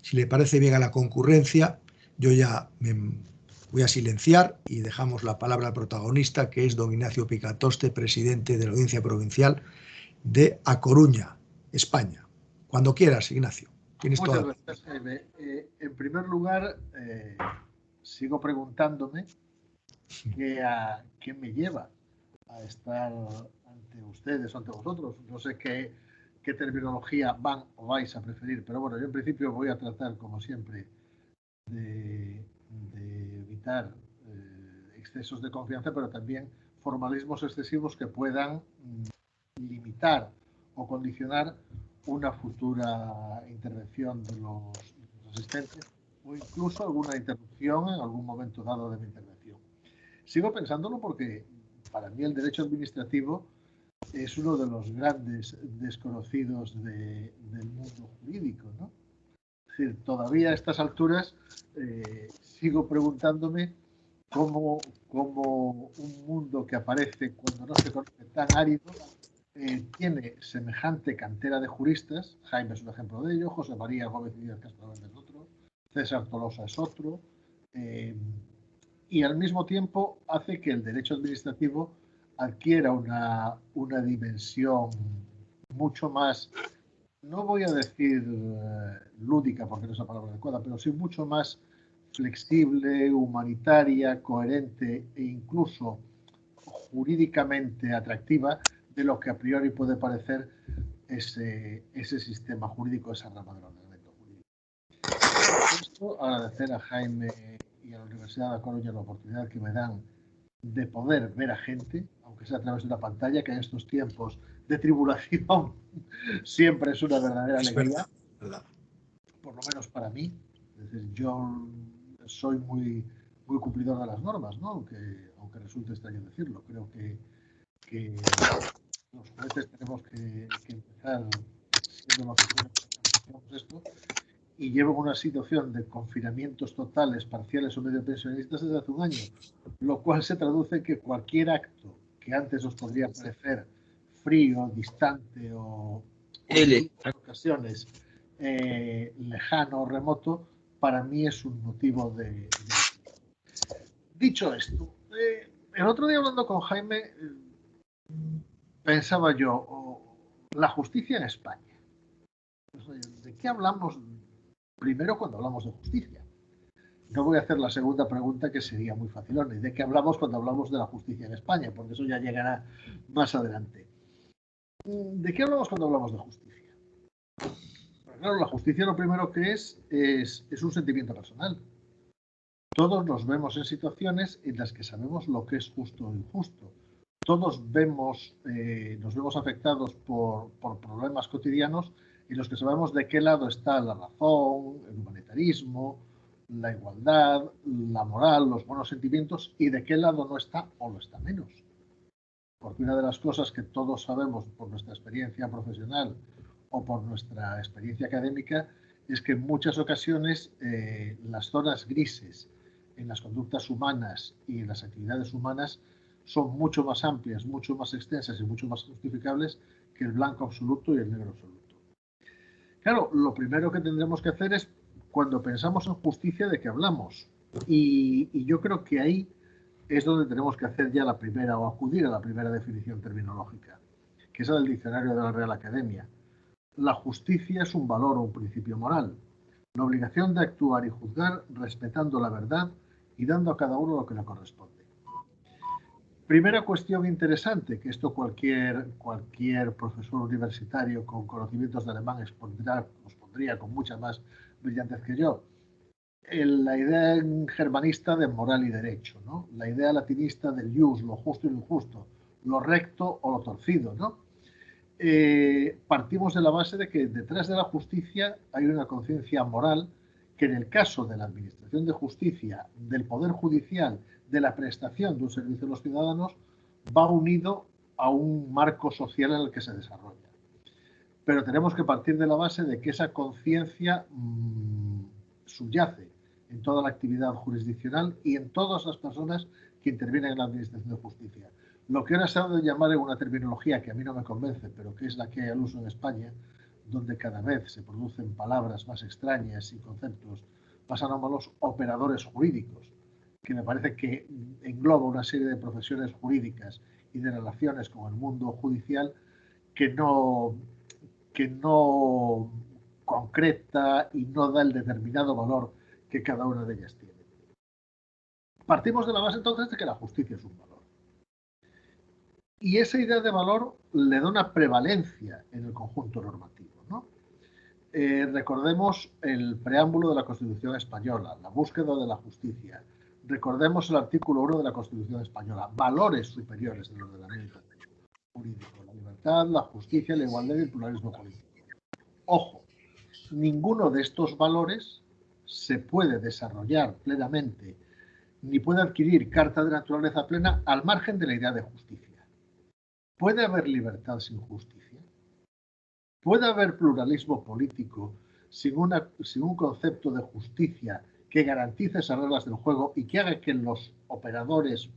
Si le parece bien a la concurrencia, yo ya me voy a silenciar y dejamos la palabra al protagonista, que es don Ignacio Picatoste, presidente de la Audiencia Provincial de A Coruña, España. Cuando quieras, Ignacio. Tienes Muchas toda... gracias, Jaime. En primer lugar, sigo preguntándome qué me lleva a estar ante ustedes o ante vosotros. No sé qué terminología van o vais a preferir, pero bueno, yo en principio voy a tratar, como siempre, de evitar excesos de confianza, pero también formalismos excesivos que puedan limitar o condicionar una futura intervención de los asistentes o incluso alguna interrupción en algún momento dado de mi intervención. Sigo pensándolo porque para mí el derecho administrativo es uno de los grandes desconocidos del mundo jurídico, ¿no? Es decir, todavía a estas alturas sigo preguntándome cómo un mundo que aparece cuando no se conoce tan árido tiene semejante cantera de juristas. Jaime es un ejemplo de ello, José María Gómez y Díaz Castrovalde es otro, César Tolosa es otro, y al mismo tiempo hace que el derecho administrativo adquiera una dimensión mucho más, no voy a decir lúdica porque no es la palabra adecuada, pero sí mucho más flexible, humanitaria, coherente e incluso jurídicamente atractiva de lo que a priori puede parecer ese sistema jurídico, esa rama del ordenamiento jurídico. Esto, agradecer a Jaime y a la Universidad de A Coruña la oportunidad que me dan de poder ver a gente, aunque sea a través de una pantalla, que en estos tiempos de tribulación siempre es una verdadera alegría, por lo menos para mí. Es decir, yo soy muy cumplidor de las normas, ¿no? aunque resulte extraño decirlo. Creo que los jueces tenemos que empezar siendo lo que hacemos esto, y llevo una situación de confinamientos totales, parciales o medio pensionistas desde hace un año, lo cual se traduce en que cualquier acto que antes os podría parecer frío, distante o en ocasiones lejano o remoto, para mí es un motivo de... Dicho esto, el otro día hablando con Jaime, pensaba yo, la justicia en España. ¿De qué hablamos primero cuando hablamos de justicia? No voy a hacer la segunda pregunta, que sería muy facilona. ¿De qué hablamos cuando hablamos de la justicia en España? Porque eso ya llegará más adelante. ¿De qué hablamos cuando hablamos de justicia? Pues claro, la justicia lo primero que es un sentimiento personal. Todos nos vemos en situaciones en las que sabemos lo que es justo o injusto. Todos nos vemos afectados por problemas cotidianos en los que sabemos de qué lado está la razón, el humanitarismo, la igualdad, la moral, los buenos sentimientos, y de qué lado no está o lo está menos. Porque una de las cosas que todos sabemos por nuestra experiencia profesional o por nuestra experiencia académica es que en muchas ocasiones las zonas grises en las conductas humanas y en las actividades humanas son mucho más amplias, mucho más extensas y mucho más justificables que el blanco absoluto y el negro absoluto. Claro, lo primero que tendremos que hacer es, cuando pensamos en justicia, ¿de qué hablamos? Y yo creo que ahí es donde tenemos que hacer ya la primera, o acudir a la primera definición terminológica, que es la del diccionario de la Real Academia. La justicia es un valor o un principio moral, la obligación de actuar y juzgar respetando la verdad y dando a cada uno lo que le corresponde. Primera cuestión interesante, que esto cualquier profesor universitario con conocimientos de alemán os pondría con mucha más brillantez que yo. La idea germanista de moral y derecho, ¿no? La idea latinista del jus, lo justo y lo injusto, lo recto o lo torcido, ¿no? Partimos de la base de que detrás de la justicia hay una conciencia moral que, en el caso de la administración de justicia, del poder judicial, de la prestación de un servicio a los ciudadanos, va unido a un marco social en el que se desarrolla. Pero tenemos que partir de la base de que esa conciencia subyace en toda la actividad jurisdiccional y en todas las personas que intervienen en la administración de justicia. Lo que ahora se ha de llamar en una terminología que a mí no me convence, pero que es la que hay al uso en España, donde cada vez se producen palabras más extrañas y conceptos más anómalos, operadores jurídicos, que me parece que engloba una serie de profesiones jurídicas y de relaciones con el mundo judicial que no concreta y no da el determinado valor que cada una de ellas tiene. Partimos de la base entonces de que la justicia es un valor. Y esa idea de valor le da una prevalencia en el conjunto normativo, ¿no? Recordemos el preámbulo de la Constitución española, la búsqueda de la justicia. Recordemos el artículo 1 de la Constitución española, valores superiores del ordenamiento jurídico, la libertad, la justicia, la igualdad y el pluralismo político. Ojo, ninguno de estos valores se puede desarrollar plenamente ni puede adquirir carta de naturaleza plena al margen de la idea de justicia. ¿Puede haber libertad sin justicia? ¿Puede haber pluralismo político sin un concepto de justicia que garantice esas reglas del juego y que haga que los operadores,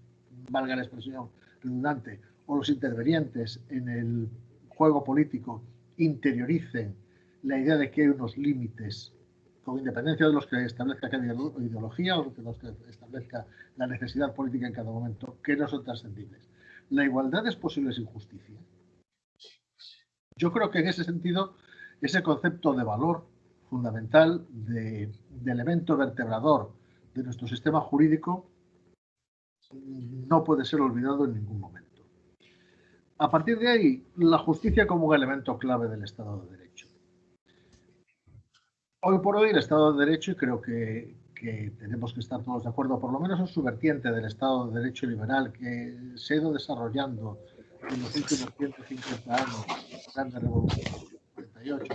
valga la expresión redundante, o los intervenientes en el juego político interioricen la idea de que hay unos límites, con independencia de los que establezca cada ideología o de los que establezca la necesidad política en cada momento, que no son trascendibles? ¿La igualdad es posible sin justicia? Yo creo que en ese sentido, ese concepto de valor fundamental, de elemento vertebrador de nuestro sistema jurídico, no puede ser olvidado en ningún momento. A partir de ahí, la justicia como un elemento clave del Estado de Derecho. Hoy por hoy el Estado de Derecho, y creo que tenemos que estar todos de acuerdo, por lo menos en su vertiente del Estado de Derecho liberal que se ha ido desarrollando en los últimos 150 años, grandes revoluciones, 48,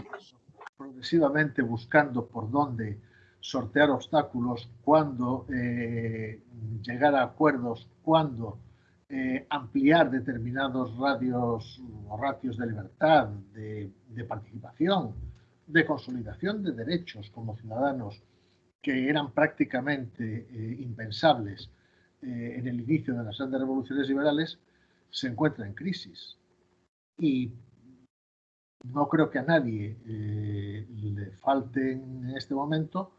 progresivamente buscando por dónde sortear obstáculos, cuándo llegar a acuerdos, cuándo ampliar determinados radios o ratios de libertad, de participación, de consolidación de derechos como ciudadanos que eran prácticamente impensables en el inicio de las grandes revoluciones liberales, se encuentra en crisis. Y no creo que a nadie le falten en este momento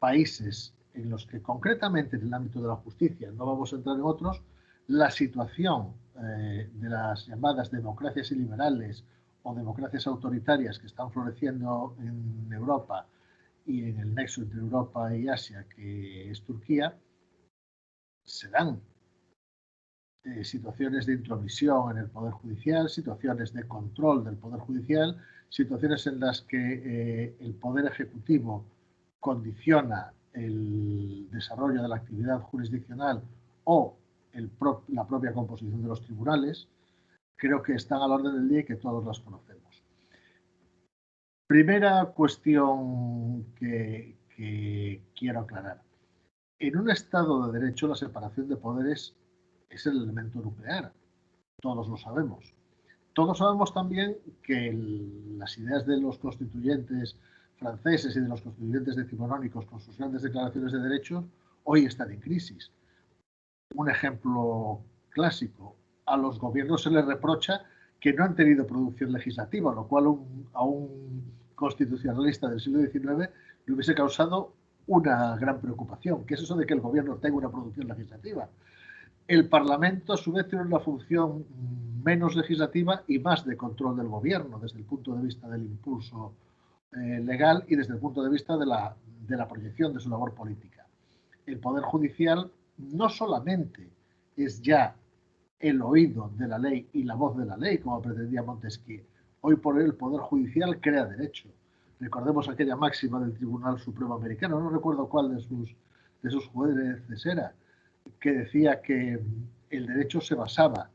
países en los que concretamente en el ámbito de la justicia, no vamos a entrar en otros, la situación de las llamadas democracias iliberales o democracias autoritarias que están floreciendo en Europa y en el nexo entre Europa y Asia, que es Turquía, se dan situaciones de intromisión en el Poder Judicial, situaciones de control del Poder Judicial, situaciones en las que el Poder Ejecutivo condiciona el desarrollo de la actividad jurisdiccional o la propia composición de los tribunales. Creo que están a la orden del día y que todos las conocemos. Primera cuestión que quiero aclarar. En un Estado de Derecho, la separación de poderes es el elemento nuclear. Todos lo sabemos. Todos sabemos también que las ideas de los constituyentes franceses y de los constituyentes decimonónicos con sus grandes declaraciones de derechos hoy están en crisis. Un ejemplo clásico, a los gobiernos se les reprocha que no han tenido producción legislativa, lo cual a un constitucionalista del siglo XIX le hubiese causado una gran preocupación, que es eso de que el gobierno tenga una producción legislativa. El Parlamento, a su vez, tiene una función menos legislativa y más de control del gobierno, desde el punto de vista del impulso legal y desde el punto de vista de la proyección de su labor política. El Poder Judicial no solamente es ya el oído de la ley y la voz de la ley, como pretendía Montesquieu. Hoy por hoy el Poder Judicial crea derecho. Recordemos aquella máxima del Tribunal Supremo Americano, no recuerdo cuál de sus jueces era, que decía que el derecho se basaba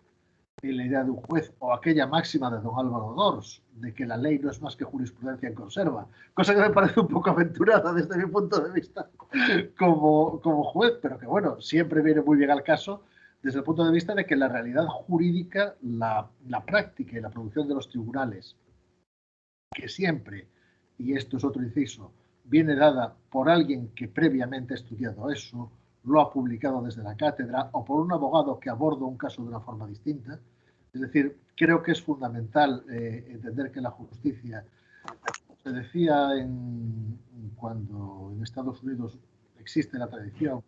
en la idea de un juez, o aquella máxima de don Álvaro Dors, de que la ley no es más que jurisprudencia en conserva, cosa que me parece un poco aventurada desde mi punto de vista como juez, pero que bueno, siempre viene muy bien al caso desde el punto de vista de que la realidad jurídica, la práctica y la producción de los tribunales, que siempre, y esto es otro inciso, viene dada por alguien que previamente ha estudiado eso, lo ha publicado desde la cátedra o por un abogado que aborda un caso de una forma distinta. Es decir, creo que es fundamental entender que la justicia Se decía cuando en Estados Unidos existe la tradición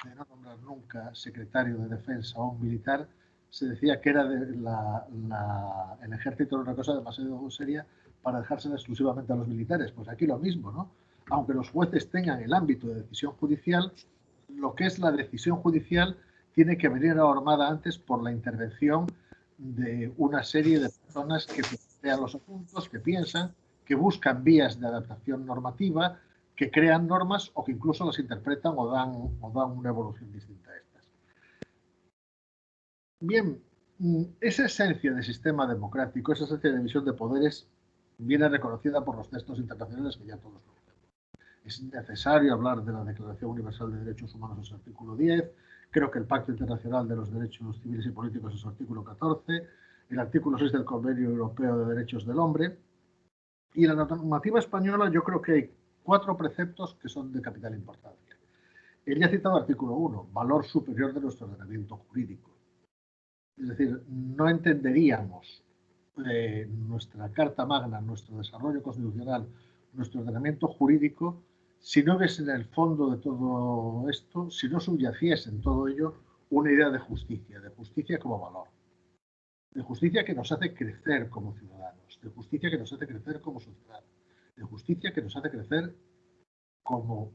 de no nombrar nunca secretario de defensa o un militar, se decía que era el ejército era una cosa demasiado seria para dejársela exclusivamente a los militares. Pues aquí lo mismo, ¿no? Aunque los jueces tengan el ámbito de decisión judicial, lo que es la decisión judicial tiene que venir normada antes por la intervención de una serie de personas que plantean los asuntos, que piensan, que buscan vías de adaptación normativa, que crean normas o que incluso las interpretan o dan una evolución distinta a estas. Bien, esa esencia de sistema democrático, esa esencia de división de poderes, viene reconocida por los textos internacionales que ya todos conocemos. Es necesario hablar de la Declaración Universal de Derechos Humanos en su artículo 10, creo que el Pacto Internacional de los Derechos Civiles y Políticos en su artículo 14, el artículo 6 del Convenio Europeo de Derechos del Hombre, y en la normativa española yo creo que hay 4 preceptos que son de capital importancia. Él ya ha citado el artículo 1, valor superior de nuestro ordenamiento jurídico. Es decir, no entenderíamos nuestra Carta Magna, nuestro desarrollo constitucional, nuestro ordenamiento jurídico, si no hubiese en el fondo de todo esto, si no subyaciese en todo ello una idea de justicia como valor, de justicia que nos hace crecer como ciudadanos, de justicia que nos hace crecer como sociedad, de justicia que nos hace crecer como,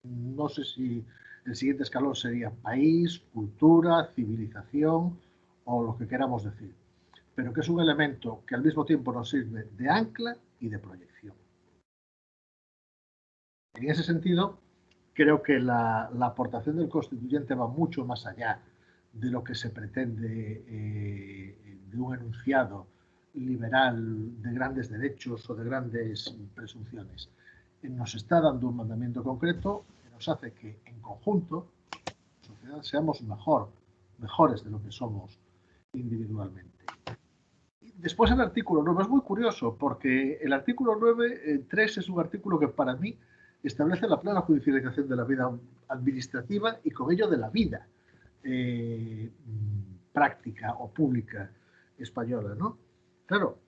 no sé si el siguiente escalón sería país, cultura, civilización o lo que queramos decir, pero que es un elemento que al mismo tiempo nos sirve de ancla y de proyección. En ese sentido, creo que la aportación del constituyente va mucho más allá de lo que se pretende de un enunciado liberal de grandes derechos o de grandes presunciones. Nos está dando un mandamiento concreto que nos hace que en conjunto, como sociedad, seamos mejores de lo que somos individualmente. Después el artículo 9 es muy curioso porque el artículo 9.3 es un artículo que para mí establece la plena judicialización de la vida administrativa y con ello de la vida práctica o pública española, ¿no? Claro,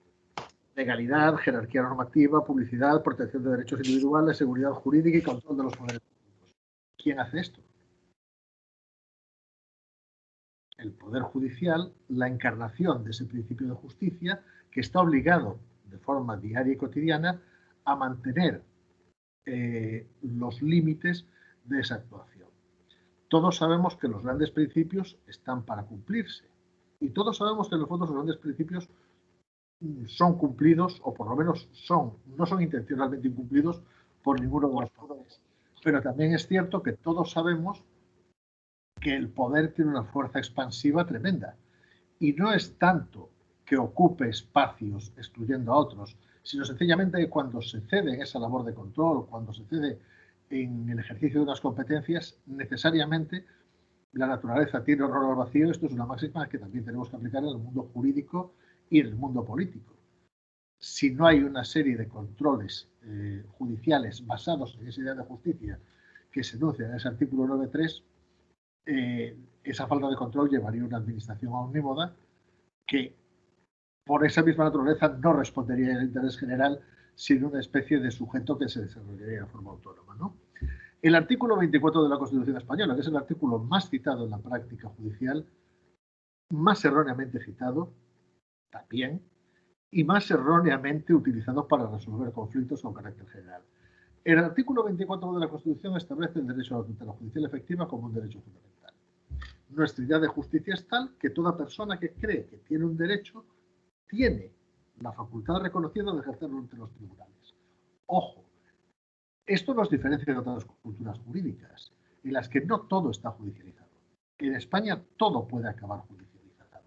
legalidad, jerarquía normativa, publicidad, protección de derechos individuales, seguridad jurídica y control de los poderes públicos. ¿Quién hace esto? El Poder Judicial, la encarnación de ese principio de justicia que está obligado de forma diaria y cotidiana a mantener los límites de esa actuación. Todos sabemos que los grandes principios están para cumplirse y todos sabemos que en el fondo los grandes principios son cumplidos o por lo menos no son intencionalmente incumplidos por ninguno de los poderes. Pero también es cierto que todos sabemos que el poder tiene una fuerza expansiva tremenda y no es tanto que ocupe espacios excluyendo a otros, sino sencillamente que cuando se cede en esa labor de control, cuando se cede en el ejercicio de unas competencias, necesariamente la naturaleza tiene horror al vacío. Esto es una máxima que también tenemos que aplicar en el mundo jurídico y en el mundo político. Si no hay una serie de controles judiciales basados en esa idea de justicia que se enuncia en ese artículo 9.3, esa falta de control llevaría a una administración omnímoda que por esa misma naturaleza no respondería al interés general, sino una especie de sujeto que se desarrollaría de forma autónoma, ¿no? El artículo 24 de la Constitución española, que es el artículo más citado en la práctica judicial, más erróneamente citado también, y más erróneamente utilizado para resolver conflictos con carácter general. El artículo 24 de la Constitución establece el derecho a la tutela judicial efectiva como un derecho fundamental. Nuestra idea de justicia es tal que toda persona que cree que tiene un derecho tiene la facultad reconocida de ejercerlo ante los tribunales. Ojo, esto nos diferencia de otras culturas jurídicas, en las que no todo está judicializado. En España todo puede acabar judicializado.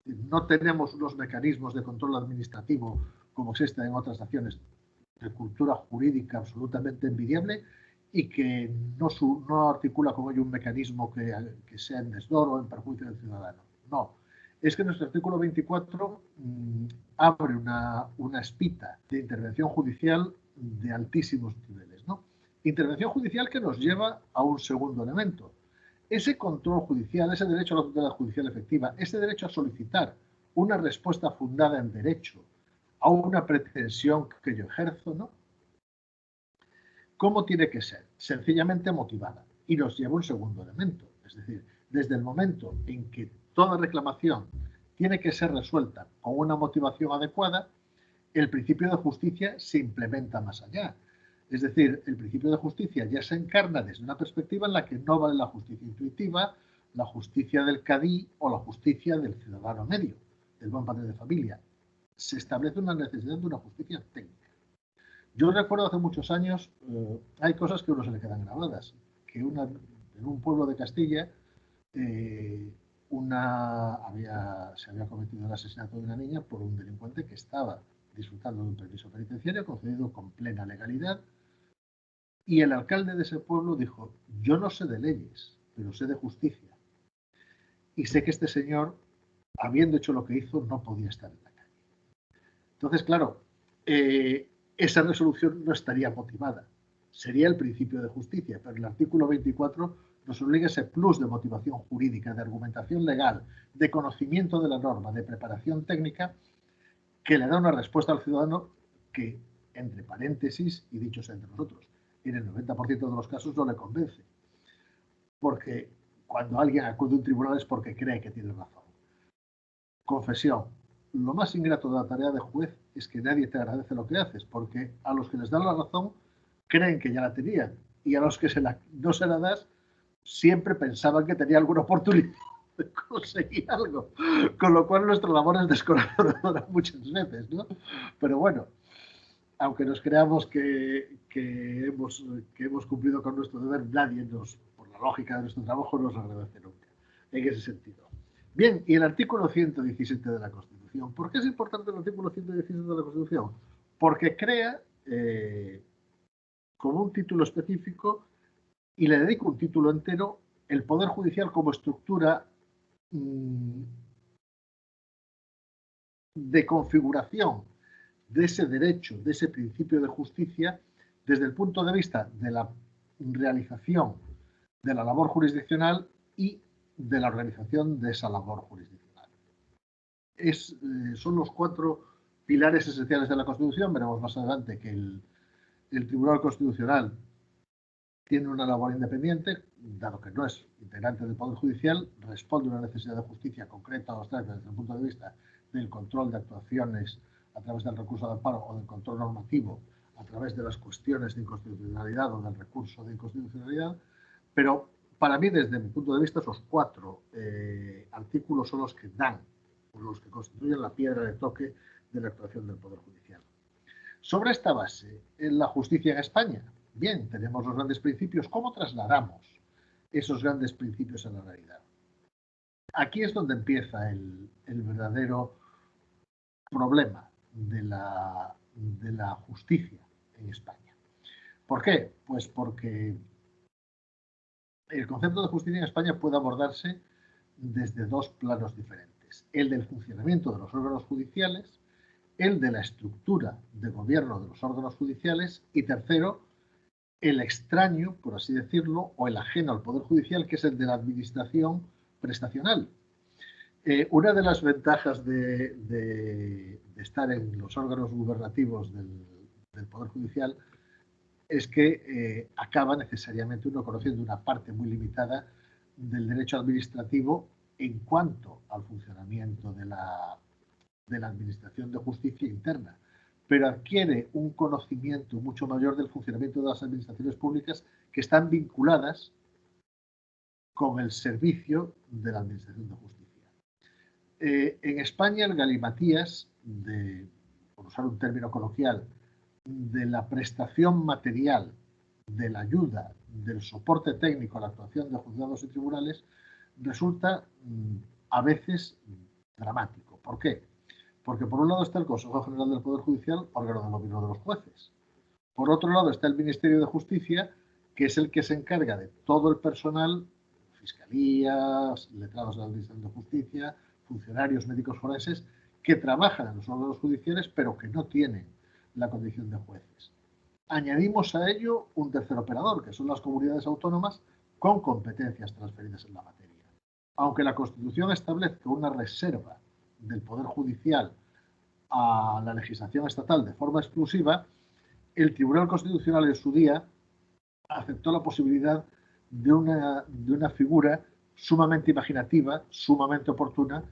No tenemos unos mecanismos de control administrativo como existen en otras naciones de cultura jurídica absolutamente envidiable y que no articula con ello un mecanismo que sea en desdoro o en perjuicio del ciudadano. No. Es que nuestro artículo 24 abre una espita de intervención judicial de altísimos niveles, ¿no? Intervención judicial que nos lleva a un segundo elemento. Ese control judicial, ese derecho a la tutela judicial efectiva, ese derecho a solicitar una respuesta fundada en derecho a una pretensión que yo ejerzo, ¿no? ¿Cómo tiene que ser? Sencillamente motivada. Y nos lleva un segundo elemento. Es decir, desde el momento en que toda reclamación tiene que ser resuelta con una motivación adecuada, el principio de justicia se implementa más allá. Es decir, el principio de justicia ya se encarna desde una perspectiva en la que no vale la justicia intuitiva, la justicia del cadí o la justicia del ciudadano medio, del buen padre de familia. Se establece una necesidad de una justicia técnica. Yo recuerdo hace muchos años, hay cosas que a uno se le quedan grabadas, que en un pueblo de Castilla se había cometido el asesinato de una niña por un delincuente que estaba disfrutando de un permiso penitenciario concedido con plena legalidad, y el alcalde de ese pueblo dijo: yo no sé de leyes, pero sé de justicia, y sé que este señor, habiendo hecho lo que hizo, no podía estar en la calle. Entonces, claro, esa resolución no estaría motivada. Sería el principio de justicia, pero el artículo 24 nos obliga a ese plus de motivación jurídica, de argumentación legal, de conocimiento de la norma, de preparación técnica, que le da una respuesta al ciudadano que, entre paréntesis y dichos entre nosotros, en el 90% de los casos no le convence. Porque cuando alguien acude a un tribunal es porque cree que tiene razón. Confesión. Lo más ingrato de la tarea de juez es que nadie te agradece lo que haces, porque a los que les dan la razón creen que ya la tenían, y a los que no se la das siempre pensaban que tenía alguna oportunidad de conseguir algo, con lo cual nuestra labor es descolaboradora muchas veces, ¿no? Pero bueno, aunque nos creamos que hemos cumplido con nuestro deber, nadie por la lógica de nuestro trabajo, nos agradece nunca, en ese sentido. Bien, y el artículo 117 de la Constitución. ¿Por qué es importante el artículo 117 de la Constitución? Porque crea, como un título específico, y le dedico un título entero, el Poder Judicial como estructura de configuración de ese derecho, de ese principio de justicia, desde el punto de vista de la realización de la labor jurisdiccional y de la organización de esa labor jurisdiccional. Son los 4 pilares esenciales de la Constitución. Veremos más adelante que el Tribunal Constitucional tiene una labor independiente, dado que no es integrante del Poder Judicial, responde a una necesidad de justicia concreta o abstracta desde el punto de vista del control de actuaciones a través del recurso de amparo o del control normativo a través de las cuestiones de inconstitucionalidad o del recurso de inconstitucionalidad, pero para mí, desde mi punto de vista, esos 4 artículos son los que dan, o los que constituyen la piedra de toque de la actuación del Poder Judicial. Sobre esta base, en la justicia en España, bien, tenemos los grandes principios. ¿Cómo trasladamos esos grandes principios a la realidad? Aquí es donde empieza el verdadero problema de la justicia en España. ¿Por qué? Pues porque el concepto de justicia en España puede abordarse desde 2 planos diferentes: el del funcionamiento de los órganos judiciales, el de la estructura de gobierno de los órganos judiciales, y tercero, el extraño, por así decirlo, o el ajeno al Poder Judicial, que es el de la administración prestacional. Una de las ventajas de estar en los órganos gubernativos del Poder Judicial es que acaba necesariamente uno conociendo una parte muy limitada del derecho administrativo en cuanto al funcionamiento de la administración de justicia interna, pero adquiere un conocimiento mucho mayor del funcionamiento de las administraciones públicas que están vinculadas con el servicio de la administración de justicia. En España, el galimatías, por usar un término coloquial, de la prestación material, de la ayuda, del soporte técnico a la actuación de juzgados y tribunales, resulta a veces dramático. ¿Por qué? Porque por un lado está el Consejo General del Poder Judicial, órgano de gobierno de los jueces. Por otro lado está el Ministerio de Justicia, que es el que se encarga de todo el personal, fiscalías, letrados de la Administración de Justicia, funcionarios médicos forenses, que trabajan en los órganos judiciales, pero que no tienen la condición de jueces. Añadimos a ello un tercer operador, que son las comunidades autónomas con competencias transferidas en la materia. Aunque la Constitución establezca una reserva del Poder Judicial a la legislación estatal de forma exclusiva, el Tribunal Constitucional en su día aceptó la posibilidad de una figura sumamente imaginativa, sumamente oportuna,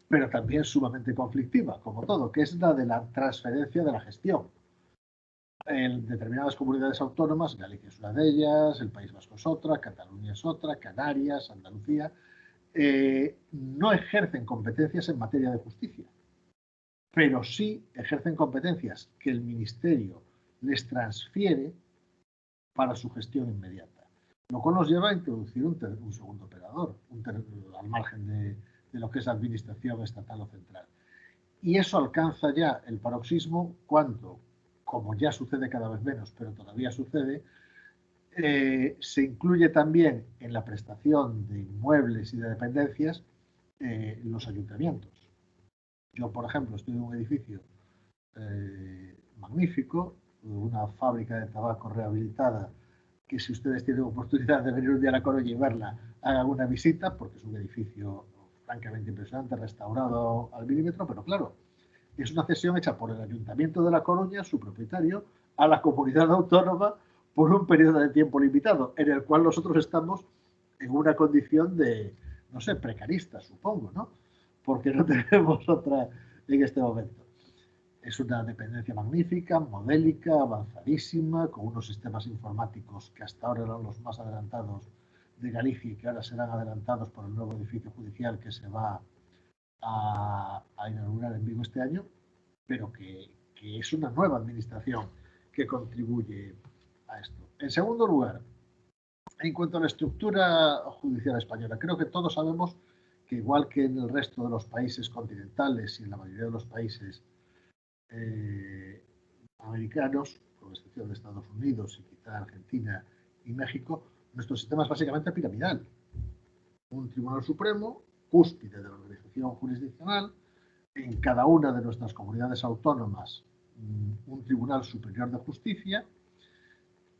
pero también sumamente conflictiva, como todo, que es la de la transferencia de la gestión. En determinadas comunidades autónomas, Galicia es una de ellas, el País Vasco es otra, Cataluña es otra, Canarias, Andalucía, no ejercen competencias en materia de justicia, pero sí ejercen competencias que el Ministerio les transfiere para su gestión inmediata. Lo cual nos lleva a introducir un segundo operador, al margen de lo que es la administración estatal o central. Y eso alcanza ya el paroxismo cuando, como ya sucede cada vez menos, pero todavía sucede, se incluye también en la prestación de inmuebles y de dependencias los ayuntamientos. Yo, por ejemplo, estoy en un edificio magnífico, una fábrica de tabaco rehabilitada, que si ustedes tienen oportunidad de venir un día a La Coruña y verla, hagan una visita, porque es un edificio francamente impresionante, restaurado al milímetro, pero claro, es una cesión hecha por el Ayuntamiento de La Coruña, su propietario, a la comunidad autónoma por un periodo de tiempo limitado, en el cual nosotros estamos en una condición de, no sé, precarista, supongo, ¿no? Porque no tenemos otra en este momento. Es una dependencia magnífica, modélica, avanzadísima, con unos sistemas informáticos que hasta ahora eran los más adelantados de Galicia y que ahora serán adelantados por el nuevo edificio judicial que se va a inaugurar en Vigo este año, pero que es una nueva administración que contribuye a esto. En segundo lugar, en cuanto a la estructura judicial española, creo que todos sabemos que igual que en el resto de los países continentales y en la mayoría de los países americanos, con excepción de Estados Unidos y quizá Argentina y México, nuestro sistema es básicamente piramidal. Un Tribunal Supremo, cúspide de la organización jurisdiccional, en cada una de nuestras comunidades autónomas un Tribunal Superior de Justicia,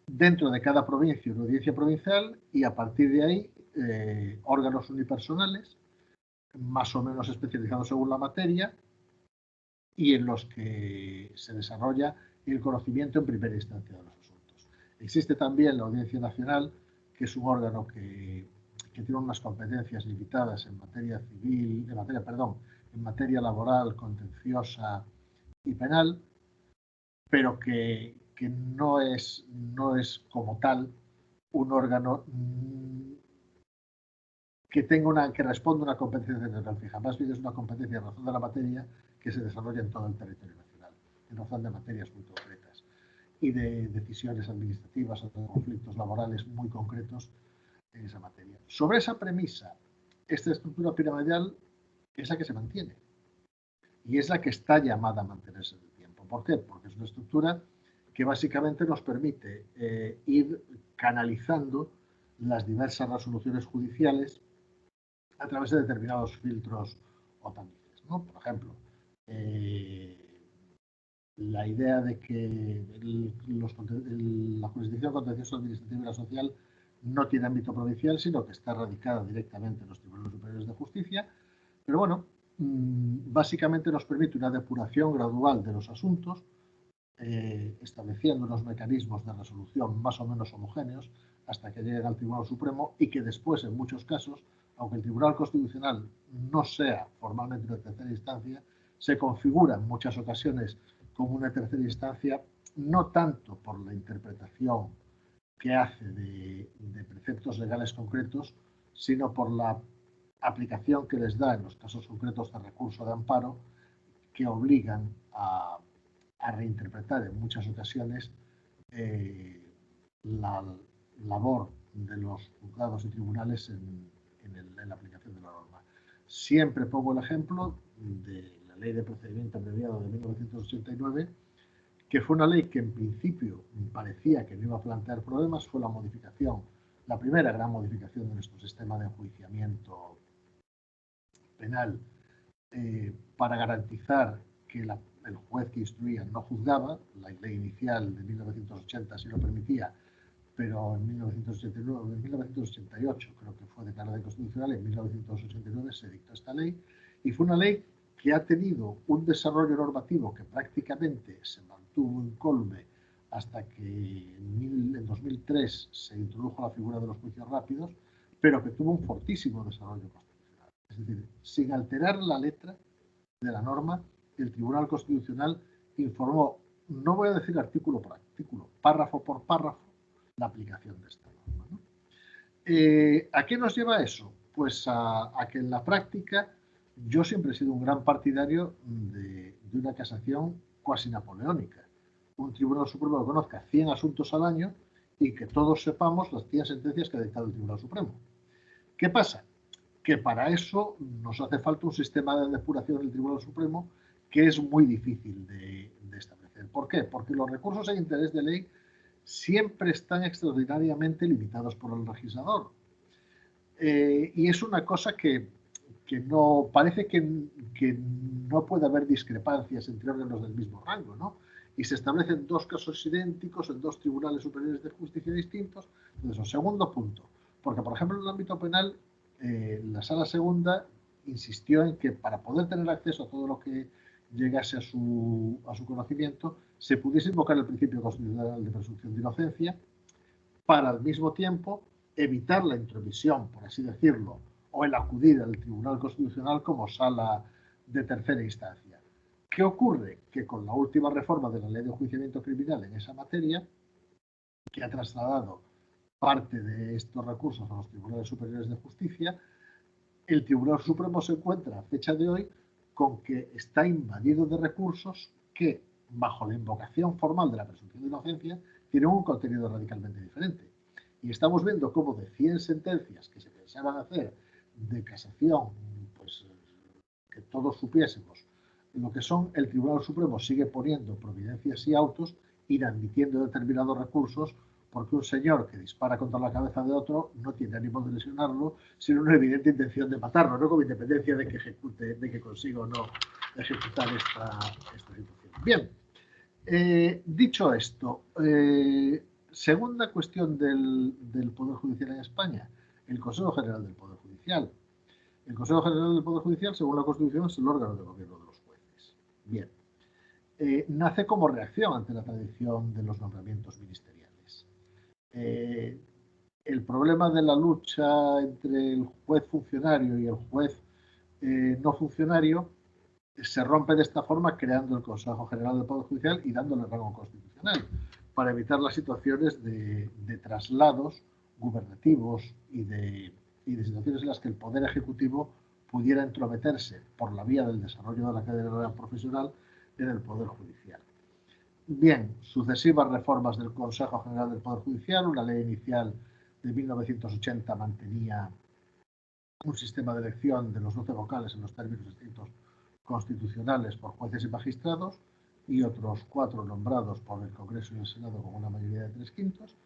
dentro de cada provincia una audiencia provincial y a partir de ahí órganos unipersonales, más o menos especializados según la materia, y en los que se desarrolla el conocimiento en primera instancia de los asuntos. Existe también la Audiencia Nacional, que es un órgano que tiene unas competencias limitadas en materia civil, en materia laboral, contenciosa y penal, pero que no es como tal un órgano que responda a una competencia central fija. Más bien es una competencia en razón de la materia que se desarrolla en todo el territorio nacional, en razón de materias muy concretas y de decisiones administrativas o de conflictos laborales muy concretos en esa materia. Sobre esa premisa, esta estructura piramidal es la que se mantiene y es la que está llamada a mantenerse en el tiempo. ¿Por qué? Porque es una estructura que básicamente nos permite ir canalizando las diversas resoluciones judiciales a través de determinados filtros o tamices, ¿no? Por ejemplo, la idea de que la jurisdicción contencioso administrativa y la social no tiene ámbito provincial, sino que está radicada directamente en los tribunales superiores de justicia, pero bueno, básicamente nos permite una depuración gradual de los asuntos, estableciendo unos mecanismos de resolución más o menos homogéneos hasta que lleguen al Tribunal Supremo y que después, en muchos casos, aunque el Tribunal Constitucional no sea formalmente una tercera instancia, se configura en muchas ocasiones como una tercera instancia, no tanto por la interpretación que hace de preceptos legales concretos, sino por la aplicación que les da en los casos concretos de recurso de amparo, que obligan a reinterpretar en muchas ocasiones la labor de los juzgados y tribunales en la aplicación de la norma. Siempre pongo el ejemplo de la Ley de Procedimiento Abreviado de 1989, que fue una ley que en principio parecía que no iba a plantear problemas, fue la primera gran modificación de nuestro sistema de enjuiciamiento penal para garantizar que el juez que instruía no juzgaba. La ley inicial de 1980 sí lo permitía, pero en 1988 creo que fue declarada inconstitucional, en 1989 se dictó esta ley, y fue una ley que ha tenido un desarrollo normativo que prácticamente se mantuvo incólume hasta que en 2003 se introdujo la figura de los juicios rápidos, pero que tuvo un fortísimo desarrollo constitucional. Es decir, sin alterar la letra de la norma, el Tribunal Constitucional informó, no voy a decir artículo por artículo, párrafo por párrafo, la aplicación de esta norma, ¿no? ¿A qué nos lleva eso? Pues a que en la práctica yo siempre he sido un gran partidario de una casación cuasi napoleónica. Un Tribunal Supremo que conozca 100 asuntos al año y que todos sepamos las 100 sentencias que ha dictado el Tribunal Supremo. ¿Qué pasa? Que para eso nos hace falta un sistema de depuración del Tribunal Supremo que es muy difícil de establecer. ¿Por qué? Porque los recursos en interés de ley siempre están extraordinariamente limitados por el legislador. Y es una cosa que no parece que no puede haber discrepancias entre órganos del mismo rango, ¿no? Y se establecen dos casos idénticos en dos tribunales superiores de justicia distintos. Entonces, segundo punto, porque por ejemplo en el ámbito penal, la Sala Segunda insistió en que para poder tener acceso a todo lo que llegase a su conocimiento, se pudiese invocar el principio constitucional de presunción de inocencia para al mismo tiempo evitar la intromisión, por así decirlo, o el acudir al Tribunal Constitucional como sala de tercera instancia. ¿Qué ocurre? Que con la última reforma de la Ley de Enjuiciamiento Criminal en esa materia, que ha trasladado parte de estos recursos a los Tribunales Superiores de Justicia, el Tribunal Supremo se encuentra a fecha de hoy con que está invadido de recursos que, bajo la invocación formal de la presunción de inocencia, tienen un contenido radicalmente diferente. Y estamos viendo cómo de 100 sentencias que se pensaban hacer de casación, pues que todos supiésemos lo que son, el Tribunal Supremo sigue poniendo providencias y autos, inadmitiendo determinados recursos, porque un señor que dispara contra la cabeza de otro no tiene ánimo de lesionarlo, sino una evidente intención de matarlo, ¿no? Con independencia de que ejecute, de que consiga o no ejecutar esta situación. Bien, dicho esto, segunda cuestión del Poder Judicial en España, el Consejo General del Poder Judicial. El Consejo General del Poder Judicial, según la Constitución, es el órgano de gobierno de los jueces. Bien. Nace como reacción ante la tradición de los nombramientos ministeriales. El problema de la lucha entre el juez funcionario y el juez no funcionario se rompe de esta forma creando el Consejo General del Poder Judicial y dándole rango constitucional para evitar las situaciones de traslados gubernativos y de situaciones en las que el Poder Ejecutivo pudiera entrometerse por la vía del desarrollo de la carrera profesional en el Poder Judicial. Bien, sucesivas reformas del Consejo General del Poder Judicial, una ley inicial de 1980 mantenía un sistema de elección de los 12 vocales en los términos distintos constitucionales por jueces y magistrados y otros 4 nombrados por el Congreso y el Senado con una mayoría de 3/5.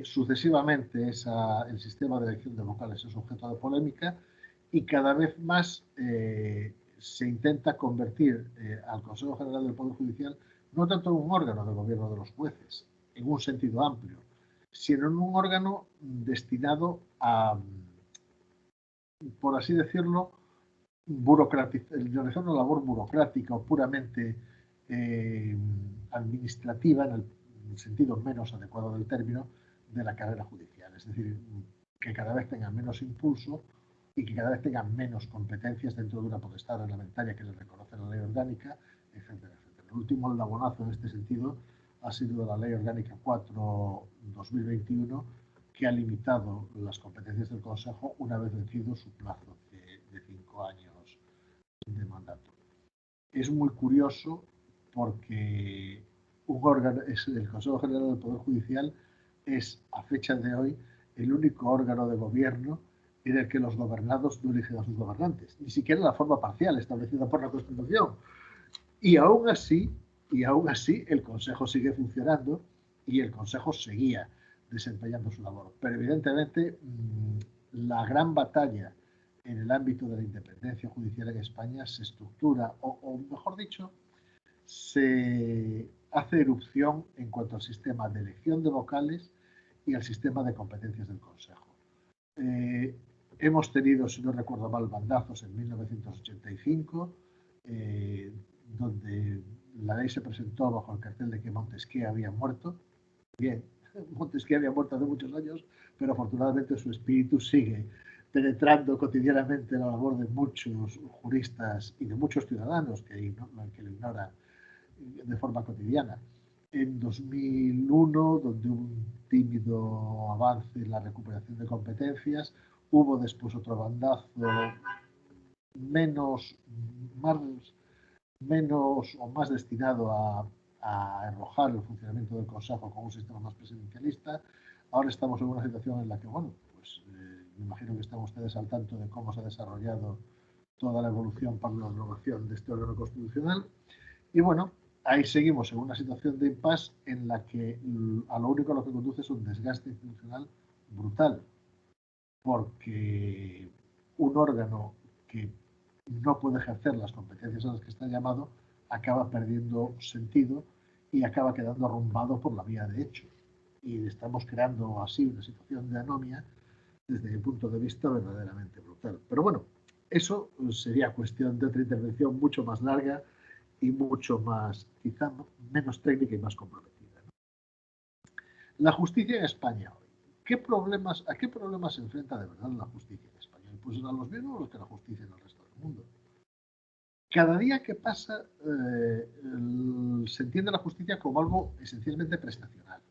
Sucesivamente el sistema de elección de vocales es objeto de polémica y cada vez más se intenta convertir al Consejo General del Poder Judicial no tanto en un órgano de gobierno de los jueces, en un sentido amplio, sino en un órgano destinado a, por así decirlo, realizar una labor burocrática o puramente administrativa, en el sentido menos adecuado del término, de la carrera judicial. Es decir, que cada vez tenga menos impulso y que cada vez tenga menos competencias dentro de una potestad reglamentaria que le reconoce la ley orgánica, etcétera, etcétera. El último eslabonazo en este sentido ha sido la Ley Orgánica 4/2021, que ha limitado las competencias del Consejo una vez vencido su plazo de 5 años de mandato. Es muy curioso porque un órgano, el Consejo General del Poder Judicial es, a fecha de hoy, el único órgano de gobierno en el que los gobernados no eligen a sus gobernantes, ni siquiera en la forma parcial establecida por la Constitución. Y aún así, el Consejo sigue funcionando y el Consejo seguía desempeñando su labor. Pero evidentemente la gran batalla en el ámbito de la independencia judicial en España se estructura, o mejor dicho, se hace erupción en cuanto al sistema de elección de vocales y al sistema de competencias del Consejo. Hemos tenido, si no recuerdo mal, bandazos en 1985, donde la ley se presentó bajo el cartel de que Montesquieu había muerto. Bien, Montesquieu había muerto hace muchos años, pero afortunadamente su espíritu sigue penetrando cotidianamente la labor de muchos juristas y de muchos ciudadanos que lo ignoran de forma cotidiana. En 2001, donde hubo un tímido avance en la recuperación de competencias, hubo después otro bandazo menos o más destinado a arrojar el funcionamiento del Consejo con un sistema más presidencialista. Ahora estamos en una situación en la que, bueno, pues me imagino que están ustedes al tanto de cómo se ha desarrollado toda la evolución para la aprobación de este órgano constitucional. Y bueno, ahí seguimos en una situación de impasse en la que a lo único a lo que conduce es un desgaste institucional brutal, porque un órgano que no puede ejercer las competencias a las que está llamado acaba perdiendo sentido y acaba quedando arrumbado por la vía de hecho. Y estamos creando así una situación de anomia desde mi punto de vista verdaderamente brutal. Pero bueno, eso sería cuestión de otra intervención mucho más larga y mucho más, quizá menos técnica y más comprometida, ¿no? La justicia en España hoy. ¿A qué problemas se enfrenta de verdad la justicia en España? Pues a los mismos que la justicia en el resto del mundo. Cada día que pasa se entiende la justicia como algo esencialmente prestacional.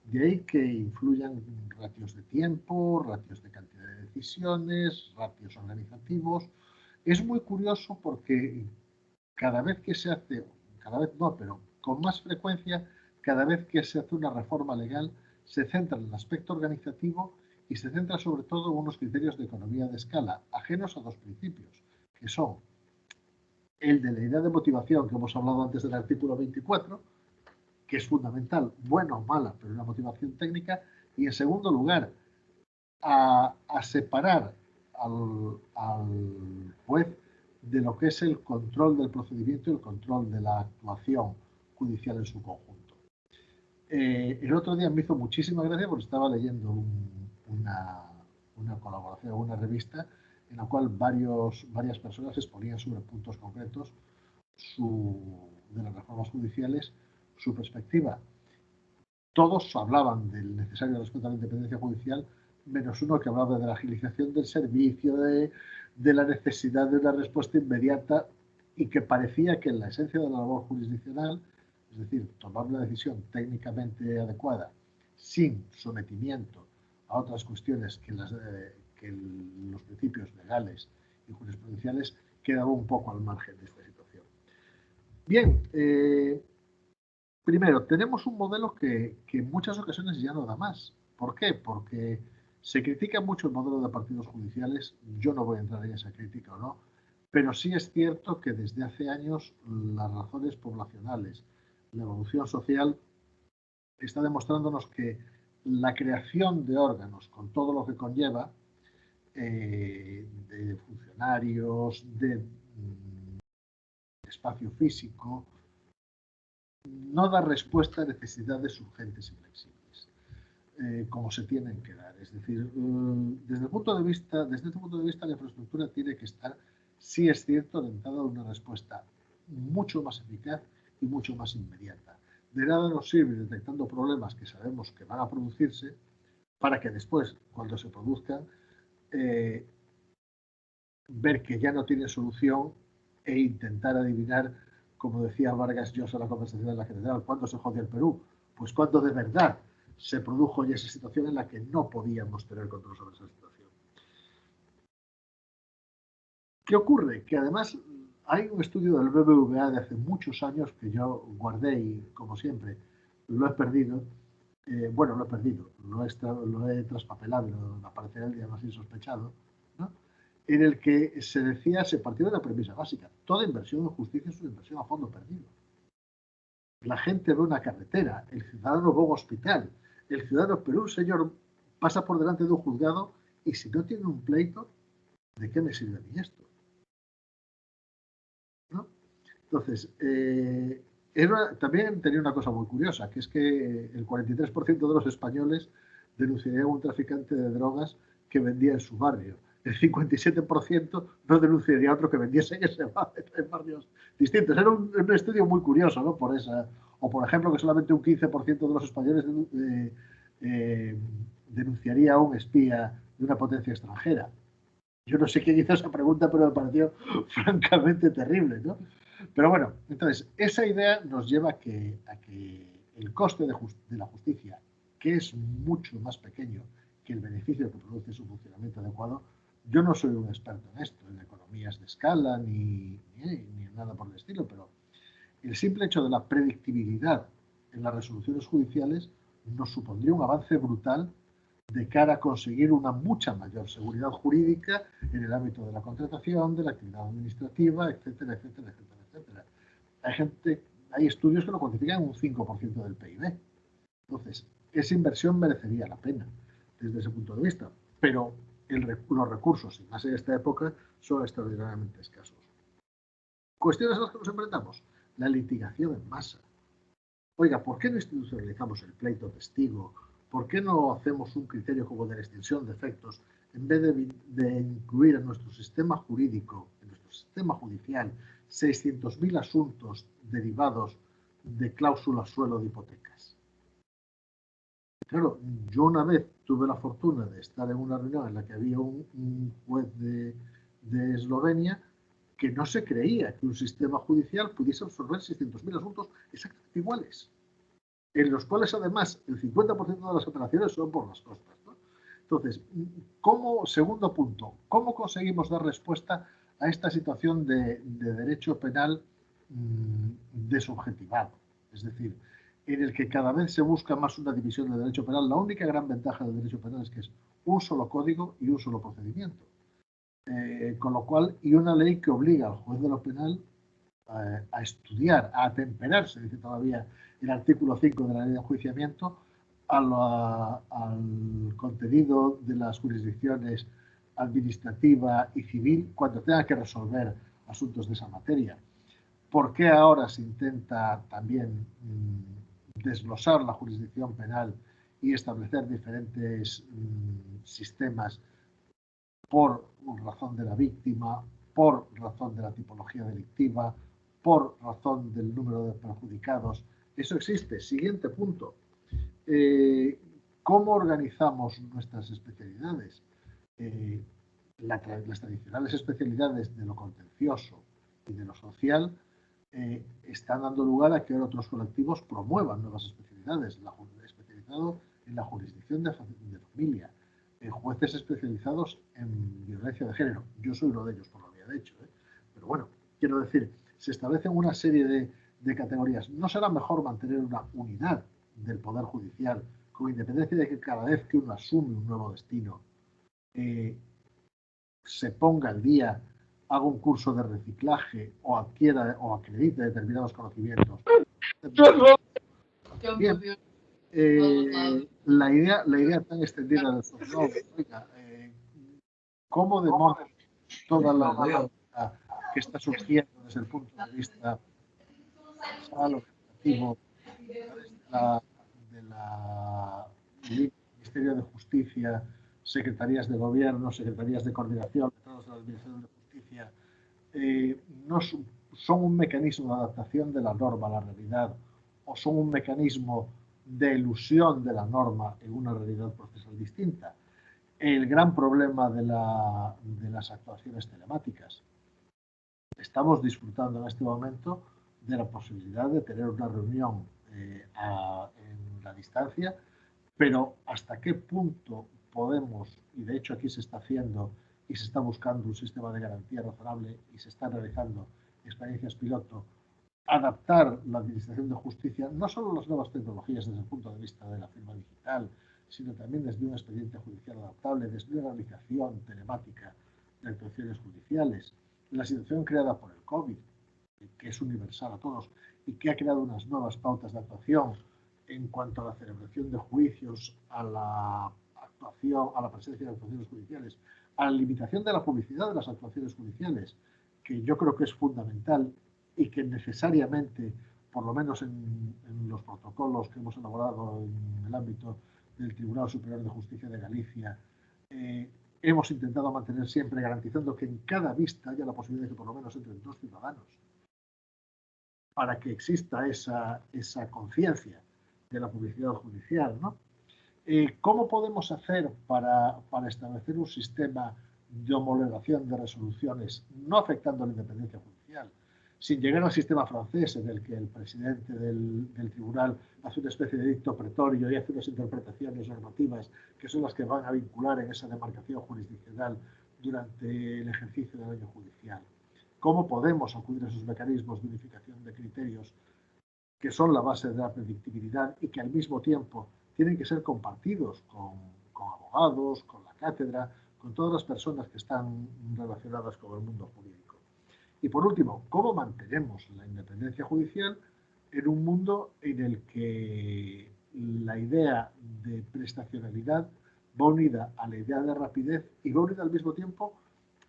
De ahí que influyan ratios de tiempo, ratios de cantidad de decisiones, ratios organizativos. Es muy curioso porque cada vez que se hace, cada vez no, pero con más frecuencia, cada vez que se hace una reforma legal, se centra en el aspecto organizativo y se centra sobre todo en unos criterios de economía de escala, ajenos a dos principios, que son el de la idea de motivación que hemos hablado antes del artículo 24, que es fundamental, buena o mala, pero una motivación técnica, y en segundo lugar, a separar al juez de lo que es el control del procedimiento y el control de la actuación judicial en su conjunto. El otro día me hizo muchísima gracia porque estaba leyendo una colaboración, una revista en la cual varias personas exponían sobre puntos concretos de las reformas judiciales su perspectiva. Todos hablaban del necesario respeto a la independencia judicial, menos uno que hablaba de la agilización del servicio, de la necesidad de una respuesta inmediata, y que parecía que en la esencia de la labor jurisdiccional, es decir, tomar una decisión técnicamente adecuada, sin sometimiento a otras cuestiones que los principios legales y jurisprudenciales, quedaba un poco al margen de esta situación. Bien, primero, tenemos un modelo que en muchas ocasiones ya no da más. ¿Por qué? Porque se critica mucho el modelo de partidos judiciales. Yo no voy a entrar en esa crítica o no, pero sí es cierto que desde hace años las razones poblacionales, la evolución social, está demostrándonos que la creación de órganos con todo lo que conlleva, de funcionarios, de espacio físico, no da respuesta a necesidades urgentes y flexibles, como se tienen que dar. Es decir, desde este punto de vista, la infraestructura tiene que estar, sí es cierto, orientada a una respuesta mucho más eficaz y mucho más inmediata. De nada nos sirve detectando problemas que sabemos que van a producirse para que después, cuando se produzcan, ver que ya no tiene solución e intentar adivinar, como decía Vargas Llosa en la conversación de la General, ¿cuándo se jodió el Perú? Pues cuando de verdad se produjo ya esa situación en la que no podíamos tener control sobre esa situación. ¿Qué ocurre? Que además hay un estudio del BBVA de hace muchos años que yo guardé y, como siempre, lo he perdido. Bueno, lo he perdido, lo he traspapelado, me aparecerá el día más insospechado, ¿no? En el que se partió de la premisa básica: toda inversión en justicia es una inversión a fondo perdido. La gente ve una carretera, el ciudadano ve un hospital, el ciudadano, pero un señor pasa por delante de un juzgado y si no tiene un pleito, ¿de qué me sirve a mí esto? ¿No? Entonces, también tenía una cosa muy curiosa, que es que el 43% de los españoles denunciarían a un traficante de drogas que vendía en su barrio. el 57% no denunciaría a otro que vendiese en ese barrio, en barrios distintos. Era un estudio muy curioso, ¿no? Por esa, o, por ejemplo, que solamente un 15% de los españoles denunciaría a un espía de una potencia extranjera. Yo no sé quién hizo esa pregunta, pero me pareció francamente terrible, ¿no? Pero bueno, entonces, esa idea nos lleva a que el coste de la justicia, que es mucho más pequeño que el beneficio que produce su funcionamiento adecuado. Yo no soy un experto en esto, en economías de escala, ni en nada por el estilo, pero el simple hecho de la predictibilidad en las resoluciones judiciales nos supondría un avance brutal de cara a conseguir una mucha mayor seguridad jurídica en el ámbito de la contratación, de la actividad administrativa, etcétera, etcétera, etcétera, etcétera. Hay estudios que lo cuantifican en un 5% del PIB. Entonces, esa inversión merecería la pena desde ese punto de vista, pero los recursos, y más en esta época, son extraordinariamente escasos. Cuestiones a las que nos enfrentamos: la litigación en masa. Oiga, ¿por qué no institucionalizamos el pleito testigo? ¿Por qué no hacemos un criterio como de la extinción de efectos en vez de incluir en nuestro sistema jurídico, en nuestro sistema judicial, 600.000 asuntos derivados de cláusulas suelo de hipotecas? Claro, yo una vez tuve la fortuna de estar en una reunión en la que había un juez de Eslovenia que no se creía que un sistema judicial pudiese absorber 600.000 asuntos exactamente iguales, en los cuales además el 50% de las operaciones son por las costas, ¿no? Entonces, segundo punto, ¿cómo conseguimos dar respuesta a esta situación de derecho penal desubjetivado? Es decir, en el que cada vez se busca más una división del derecho penal. La única gran ventaja del derecho penal es que es un solo código y un solo procedimiento. Con lo cual, y una ley que obliga al juez de lo penal a estudiar, a atemperarse, dice todavía el artículo 5 de la ley de enjuiciamiento, al contenido de las jurisdicciones administrativa y civil cuando tenga que resolver asuntos de esa materia. ¿Por qué ahora se intenta también desglosar la jurisdicción penal y establecer diferentes sistemas por razón de la víctima, por razón de la tipología delictiva, por razón del número de perjudicados? Eso existe. Siguiente punto. ¿Cómo organizamos nuestras especialidades? Las tradicionales especialidades de lo contencioso y de lo social están dando lugar a que otros colectivos promuevan nuevas especialidades. Especializado en la jurisdicción de familia, jueces especializados en violencia de género. Yo soy uno de ellos, por lo que había hecho, pero bueno, quiero decir, se establecen una serie de categorías. ¿No será mejor mantener una unidad del Poder Judicial, con independencia de que cada vez que uno asume un nuevo destino, se ponga al día, haga un curso de reciclaje o adquiera o acredite determinados conocimientos? Bien, la idea tan extendida del software, oiga, ¿cómo demostrar toda la herramienta que está surgiendo desde el punto de vista organizativo de la Ministerio de Justicia, secretarías de gobierno, secretarías de coordinación, de la Administración de Justicia, no son un mecanismo de adaptación de la norma a la realidad, o son un mecanismo de elusión de la norma en una realidad procesal distinta? El gran problema de las actuaciones telemáticas. Estamos disfrutando en este momento de la posibilidad de tener una reunión en la distancia, pero ¿hasta qué punto podemos, y de hecho aquí se está haciendo y se está buscando un sistema de garantía razonable y se están realizando experiencias piloto, adaptar la administración de justicia, no solo las nuevas tecnologías desde el punto de vista de la firma digital, sino también desde un expediente judicial adaptable, desde una realización telemática de actuaciones judiciales? La situación creada por el COVID, que es universal a todos y que ha creado unas nuevas pautas de actuación en cuanto a la celebración de juicios, a la actuación, a la presencia de actuaciones judiciales, a la limitación de la publicidad de las actuaciones judiciales, que yo creo que es fundamental y que necesariamente, por lo menos en los protocolos que hemos elaborado en el ámbito del Tribunal Superior de Justicia de Galicia, hemos intentado mantener siempre, garantizando que en cada vista haya la posibilidad de que por lo menos entren 2 ciudadanos, para que exista esa conciencia de la publicidad judicial, ¿no? ¿Cómo podemos hacer para establecer un sistema de homologación de resoluciones no afectando a la independencia judicial, sin llegar al sistema francés en el que el presidente del tribunal hace una especie de dicto pretorio y hace unas interpretaciones normativas que son las que van a vincular en esa demarcación jurisdiccional durante el ejercicio del año judicial? ¿Cómo podemos acudir a esos mecanismos de unificación de criterios que son la base de la predictibilidad y que al mismo tiempo tienen que ser compartidos con abogados, con la cátedra, con todas las personas que están relacionadas con el mundo jurídico? Y por último, ¿cómo mantenemos la independencia judicial en un mundo en el que la idea de prestacionalidad va unida a la idea de rapidez y va unida al mismo tiempo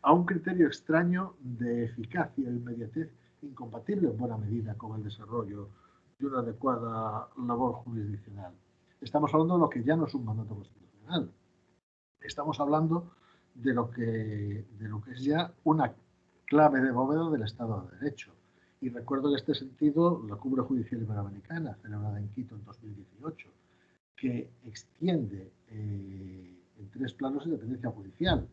a un criterio extraño de eficacia e inmediatez incompatible en buena medida con el desarrollo de una adecuada labor jurisdiccional? Estamos hablando de lo que ya no es un mandato constitucional. Estamos hablando de lo que es ya una clave de bóveda del Estado de Derecho. Y recuerdo en este sentido la Cumbre Judicial Iberoamericana, celebrada en Quito en 2018, que extiende en 3 planos de independencia judicial.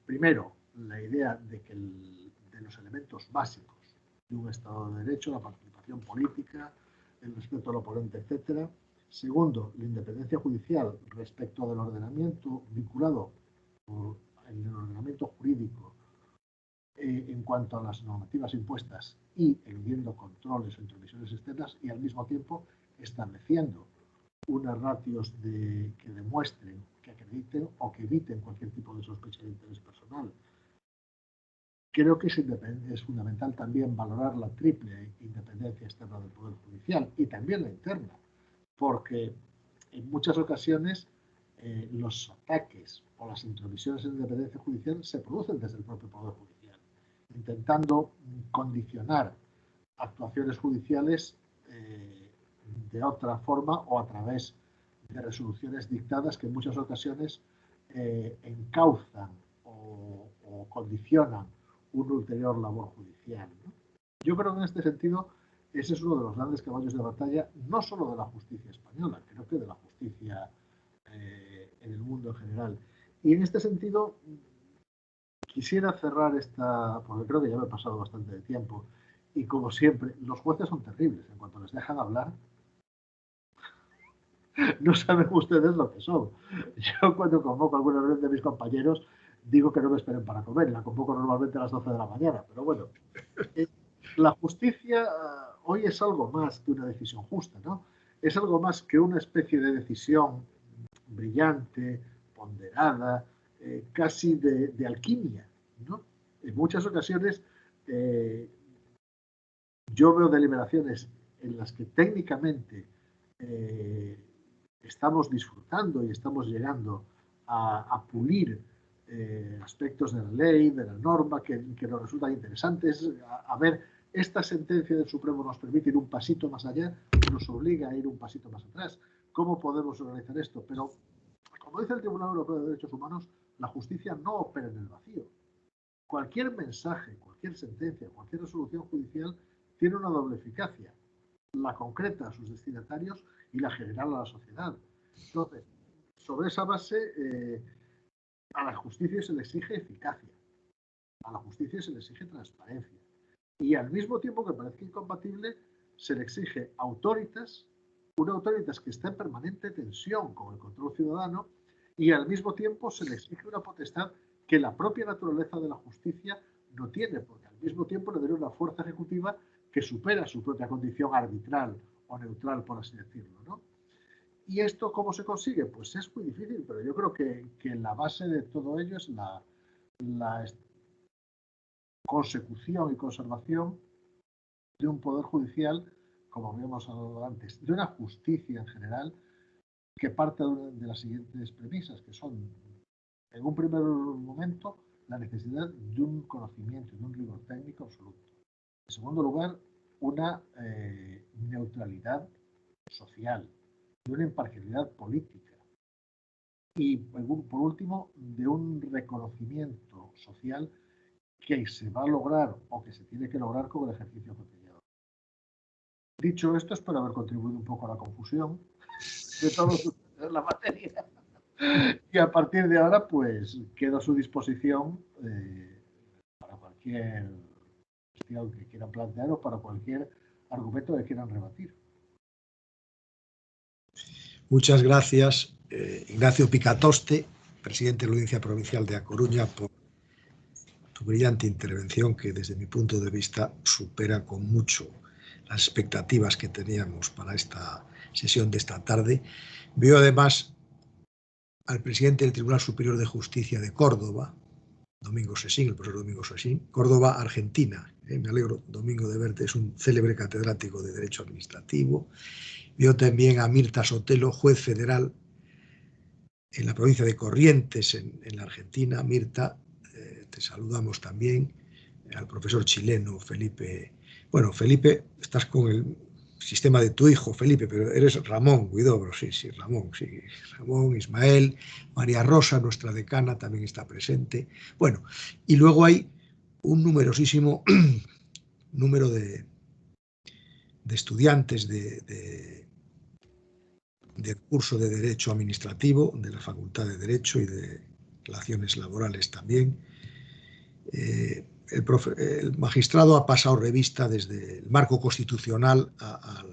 Primero, la idea de que de los elementos básicos de un Estado de Derecho, la participación política, el respeto al oponente, etc. Segundo, la independencia judicial respecto del ordenamiento vinculado por el ordenamiento jurídico en cuanto a las normativas impuestas y eludiendo controles o intromisiones externas, y al mismo tiempo estableciendo unas ratios que demuestren, que acrediten o que eviten cualquier tipo de sospecha de interés personal. Creo que es fundamental también valorar la triple independencia externa del Poder Judicial y también la interna, porque en muchas ocasiones los ataques o las intromisiones en la independencia judicial se producen desde el propio Poder Judicial, intentando condicionar actuaciones judiciales de otra forma o a través de resoluciones dictadas que en muchas ocasiones encauzan o condicionan una ulterior labor judicial, ¿no? Yo creo que en este sentido ese es uno de los grandes caballos de batalla, no solo de la justicia española, creo que de la justicia en el mundo en general. Y en este sentido quisiera cerrar porque creo que ya me he pasado bastante de tiempo, y como siempre, los jueces son terribles, en cuanto les dejan hablar, no saben ustedes lo que son. Yo cuando convoco a alguna vez de mis compañeros, digo que no me esperen para comer, y la convoco normalmente a las 12 de la mañana, pero bueno, la justicia hoy es algo más que una decisión justa, ¿no? Es algo más que una especie de decisión brillante, ponderada, casi de alquimia, ¿no? En muchas ocasiones yo veo deliberaciones en las que técnicamente estamos disfrutando y estamos llegando a pulir aspectos de la ley, de la norma, que nos resultan interesantes. A ver, esta sentencia del Supremo nos permite ir un pasito más allá, nos obliga a ir un pasito más atrás. ¿Cómo podemos organizar esto? Pero, como dice el Tribunal Europeo de Derechos Humanos, la justicia no opera en el vacío. Cualquier mensaje, cualquier sentencia, cualquier resolución judicial tiene una doble eficacia. La concreta a sus destinatarios y la general a la sociedad. Entonces, sobre esa base, a la justicia se le exige eficacia, a la justicia se le exige transparencia y al mismo tiempo que parezca incompatible, se le exige autoritas, una autoritas que está en permanente tensión con el control ciudadano y al mismo tiempo se le exige una potestad que la propia naturaleza de la justicia no tiene, porque al mismo tiempo le da una fuerza ejecutiva que supera su propia condición arbitral o neutral, por así decirlo, ¿no? ¿Y esto cómo se consigue? Pues es muy difícil, pero yo creo que la base de todo ello es la consecución y conservación de un poder judicial, como habíamos hablado antes, de una justicia en general que parte de las siguientes premisas, que son, en un primer momento, la necesidad de un conocimiento, de un rigor técnico absoluto. En segundo lugar, una neutralidad social, de una imparcialidad política. y, por último, de un reconocimiento social que se va a lograr o que se tiene que lograr con el ejercicio cotidiano. Dicho esto, espero haber contribuido un poco a la confusión de todos ustedes en la materia. Y a partir de ahora, pues, quedo a su disposición para cualquier cuestión que quieran plantear o para cualquier argumento que quieran rebatir. Muchas gracias, Ignacio Picatoste, presidente de la Audiencia Provincial de A Coruña, por tu brillante intervención que desde mi punto de vista supera con mucho las expectativas que teníamos para esta sesión de esta tarde. Veo además al presidente del Tribunal Superior de Justicia de Córdoba, Domingo Sesín, el profesor Domingo Sesín, Córdoba, Argentina. Me alegro, Domingo, de verte, es un célebre catedrático de Derecho Administrativo. Veo también a Mirta Sotelo, juez federal en la provincia de Corrientes, en la Argentina. Mirta, te saludamos también. Al profesor chileno Felipe. Bueno, Felipe, estás con el sistema de tu hijo, Felipe, pero eres Ramón Huidobro, sí, Ramón, Ismael, María Rosa, nuestra decana, también está presente. Bueno, y luego hay un numerosísimo número de estudiantes del curso de Derecho Administrativo, de la Facultad de Derecho y de Relaciones Laborales también. El magistrado ha pasado revista desde el marco constitucional a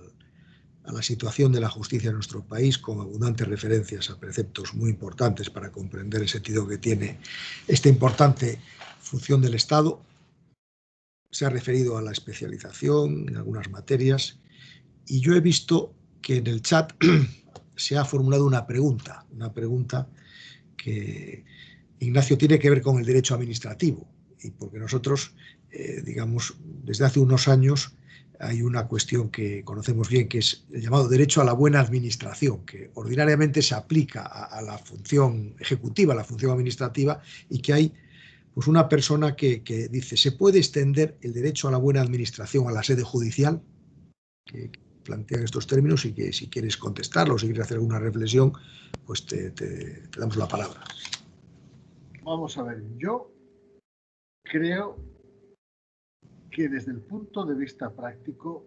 la situación de la justicia en nuestro país, con abundantes referencias a preceptos muy importantes para comprender el sentido que tiene esta importante función del Estado. Se ha referido a la especialización en algunas materias y yo he visto que en el chat se ha formulado una pregunta que, Ignacio, tiene que ver con el derecho administrativo, y porque nosotros, digamos, desde hace unos años hay una cuestión que conocemos bien, que es el llamado derecho a la buena administración, que ordinariamente se aplica a la función ejecutiva, a la función administrativa, y que hay pues una persona que dice, ¿se puede extender el derecho a la buena administración a la sede judicial? Que plantean estos términos, y que si quieres contestarlo o si quieres hacer alguna reflexión, pues te damos la palabra. Vamos a ver, yo creo que desde el punto de vista práctico,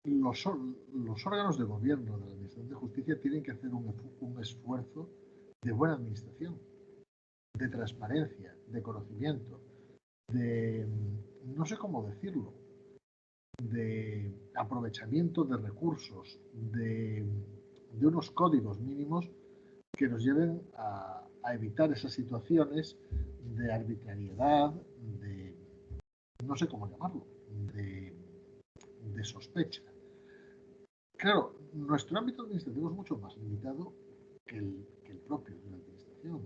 los órganos de gobierno de la Administración de Justicia tienen que hacer un esfuerzo de buena administración, de transparencia, de conocimiento, de, no sé cómo decirlo, de aprovechamiento de recursos, de unos códigos mínimos que nos lleven a evitar esas situaciones de arbitrariedad, de, no sé cómo llamarlo, de sospecha. Claro, nuestro ámbito administrativo es mucho más limitado que el propio de la administración.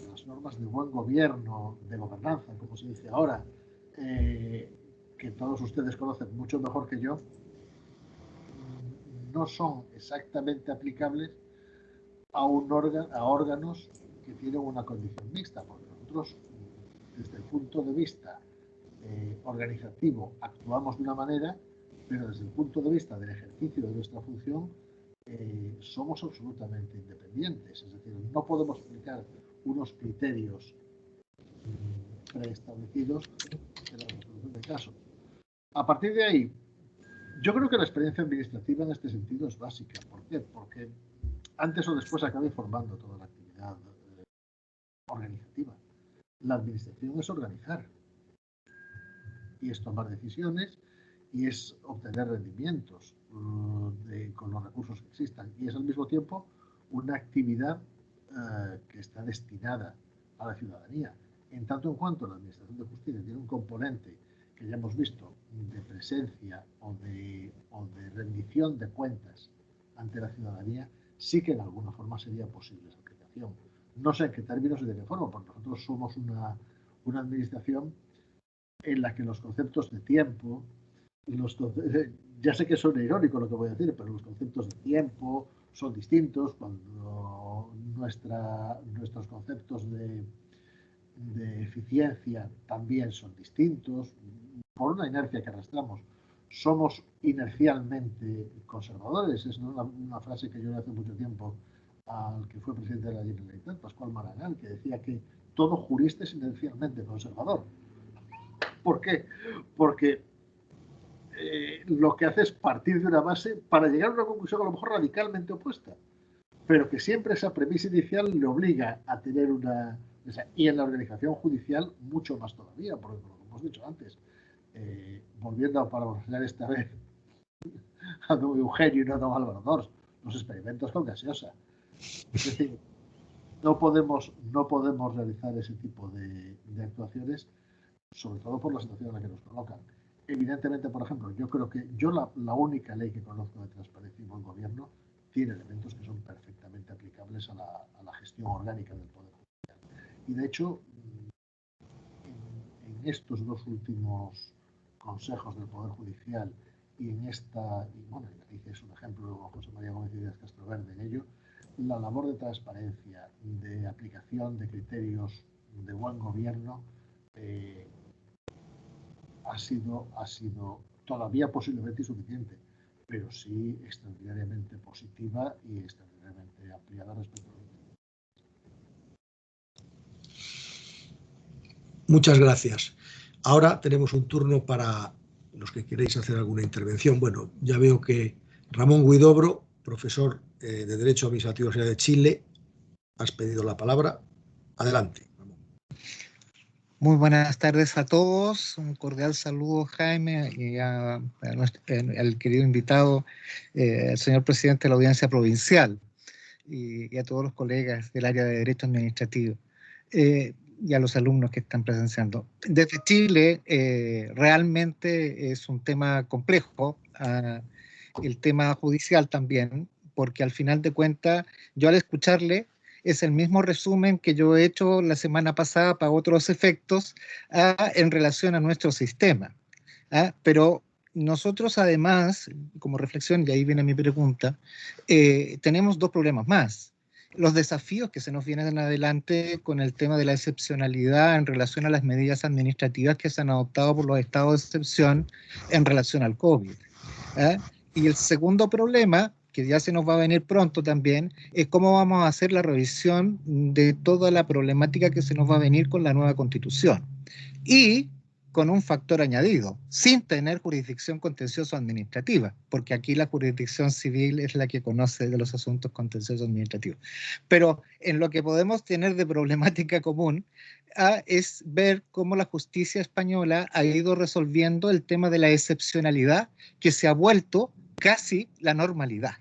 Las normas de buen gobierno, de gobernanza, como se dice ahora, que todos ustedes conocen mucho mejor que yo, no son exactamente aplicables a órganos que tienen una condición mixta, porque nosotros, desde el punto de vista organizativo, actuamos de una manera, pero desde el punto de vista del ejercicio de nuestra función, somos absolutamente independientes. Es decir, no podemos aplicar unos criterios preestablecidos en la resolución de casos. A partir de ahí, yo creo que la experiencia administrativa en este sentido es básica. ¿Por qué? Porque antes o después acaba informando toda la actividad organizativa. La administración es organizar y es tomar decisiones y es obtener rendimientos con los recursos que existan, y es al mismo tiempo una actividad que está destinada a la ciudadanía. En tanto en cuanto la Administración de Justicia tiene un componente que ya hemos visto de presencia o de rendición de cuentas ante la ciudadanía, sí que en alguna forma sería posible esa aplicación. No sé en qué términos y de qué forma, porque nosotros somos una administración en la que los conceptos de tiempo, ya sé que suena irónico lo que voy a decir, pero los conceptos de tiempo son distintos cuando nuestros conceptos de eficiencia también son distintos, por una inercia que arrastramos. Somos inercialmente conservadores. Es una frase que yo hace mucho tiempo a fue presidente de la Generalitat, Pascual Maragall, que decía que todo jurista es esencialmente conservador. ¿Por qué? Porque lo que hace es partir de una base para llegar a una conclusión a lo mejor radicalmente opuesta, pero que siempre esa premisa inicial le obliga a tener una... Y en la organización judicial mucho más todavía, porque como hemos dicho antes, volviendo a parafrasear esta vez a don Eugenio y no a don Álvaro Dors, los experimentos con gaseosa. Es decir, no podemos realizar ese tipo de actuaciones, sobre todo por la situación en la que nos colocan. Evidentemente, por ejemplo, yo creo que la única ley que conozco de transparencia y buen gobierno tiene elementos que son perfectamente aplicables a la gestión orgánica del Poder Judicial. Y de hecho, en estos dos últimos consejos del Poder Judicial y en esta, y bueno, Galicia es un ejemplo, José María Gómez y Díaz Castroverde en ello, la labor de transparencia, de aplicación de criterios de buen gobierno ha sido todavía posiblemente insuficiente, pero sí extraordinariamente positiva y extraordinariamente ampliada respecto a... Muchas gracias. Ahora tenemos un turno para los que queréis hacer alguna intervención. Bueno, ya veo que Ramón Huidobro, profesor de Derecho Administrativo de la Universidad de Chile, has pedido la palabra. Adelante, Ramón. Muy buenas tardes a todos. Un cordial saludo, Jaime, y al querido invitado, el señor presidente de la Audiencia Provincial, y a todos los colegas del área de Derecho Administrativo. Y a los alumnos que están presenciando. Desde Chile, realmente es un tema complejo, el tema judicial también, porque al final de cuentas, yo al escucharle, es el mismo resumen que yo he hecho la semana pasada para otros efectos en relación a nuestro sistema. Pero nosotros además, como reflexión, y ahí viene mi pregunta, tenemos dos problemas más. Los desafíos que se nos vienen en adelante con el tema de la excepcionalidad en relación a las medidas administrativas que se han adoptado por los estados de excepción en relación al COVID. Y el segundo problema, que ya se nos va a venir pronto también, es cómo vamos a hacer la revisión de toda la problemática que se nos va a venir con la nueva Constitución. Y con un factor añadido, sin tener jurisdicción contencioso administrativa, porque aquí la jurisdicción civil es la que conoce de los asuntos contenciosos administrativos. Pero en lo que podemos tener de problemática común es ver cómo la justicia española ha ido resolviendo el tema de la excepcionalidad, que se ha vuelto casi la normalidad.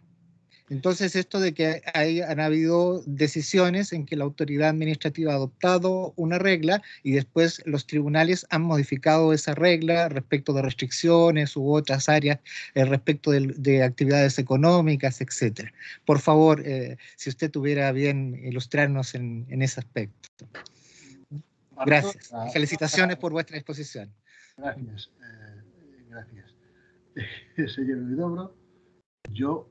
Entonces, esto de que han habido decisiones en que la autoridad administrativa ha adoptado una regla y después los tribunales han modificado esa regla respecto de restricciones u otras áreas respecto de actividades económicas, etc. Por favor, si usted tuviera bien ilustrarnos en ese aspecto. Gracias. Felicitaciones por vuestra exposición. Gracias. Gracias. Señor Huidobro, yo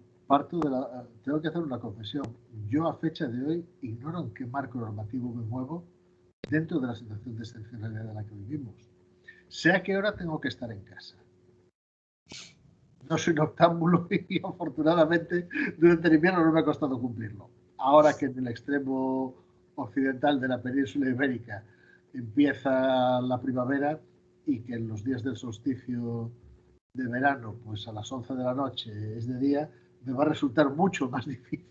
tengo que hacer una confesión. Yo a fecha de hoy ignoro en qué marco normativo me muevo dentro de la situación de excepcionalidad en la que vivimos. Sé a qué hora tengo que estar en casa. No soy noctámbulo y afortunadamente durante el invierno no me ha costado cumplirlo. Ahora que en el extremo occidental de la península ibérica empieza la primavera y que en los días del solsticio de verano, pues a las 11 de la noche es de día, me va a resultar mucho más difícil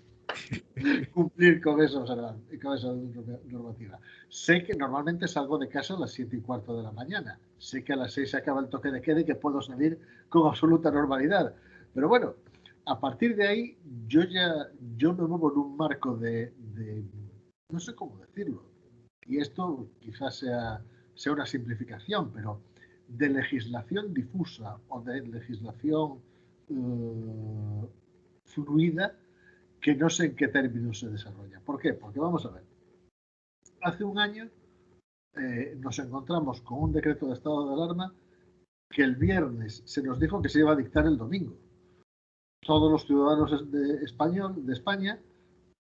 cumplir con esa normativa. Sé que normalmente salgo de casa a las 7:15 de la mañana. Sé que a las 6 se acaba el toque de queda y que puedo salir con absoluta normalidad. Pero bueno, a partir de ahí yo me muevo en un marco de no sé cómo decirlo. Y esto quizás sea una simplificación, pero de legislación difusa o de legislación fluida que no sé en qué términos se desarrolla. ¿Por qué? Porque vamos a ver. Hace un año nos encontramos con un decreto de estado de alarma que el viernes se nos dijo que se iba a dictar el domingo. Todos los ciudadanos de España,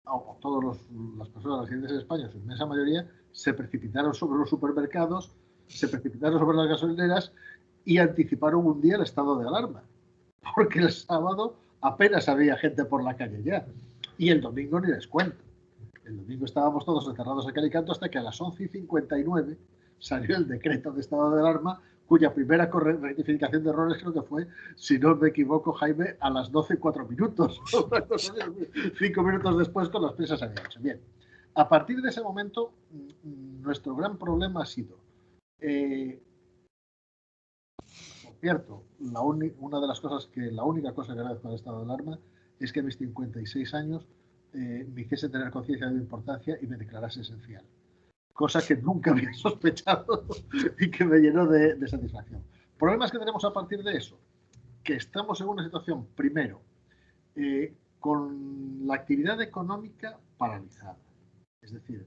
o todas las personas residentes en España, su inmensa mayoría, se precipitaron sobre los supermercados, se precipitaron sobre las gasolineras y anticiparon un día el estado de alarma. Porque el sábado apenas había gente por la calle ya. Y el domingo ni les cuento. El domingo estábamos todos encerrados aquí en Alicante hasta que a las 11:59 salió el decreto de estado de alarma, cuya primera rectificación de errores creo que fue, si no me equivoco, Jaime, a las 12:04. 5 minutos después con las prisas había hecho. Bien, a partir de ese momento, nuestro gran problema ha sido, por cierto, la única cosa que agradezco al estado de alarma es que a mis 56 años me hiciese tener conciencia de su importancia y me declarase esencial. Cosa que nunca había sospechado y que me llenó de satisfacción. Problemas que tenemos a partir de eso, que estamos en una situación, primero, con la actividad económica paralizada. Es decir,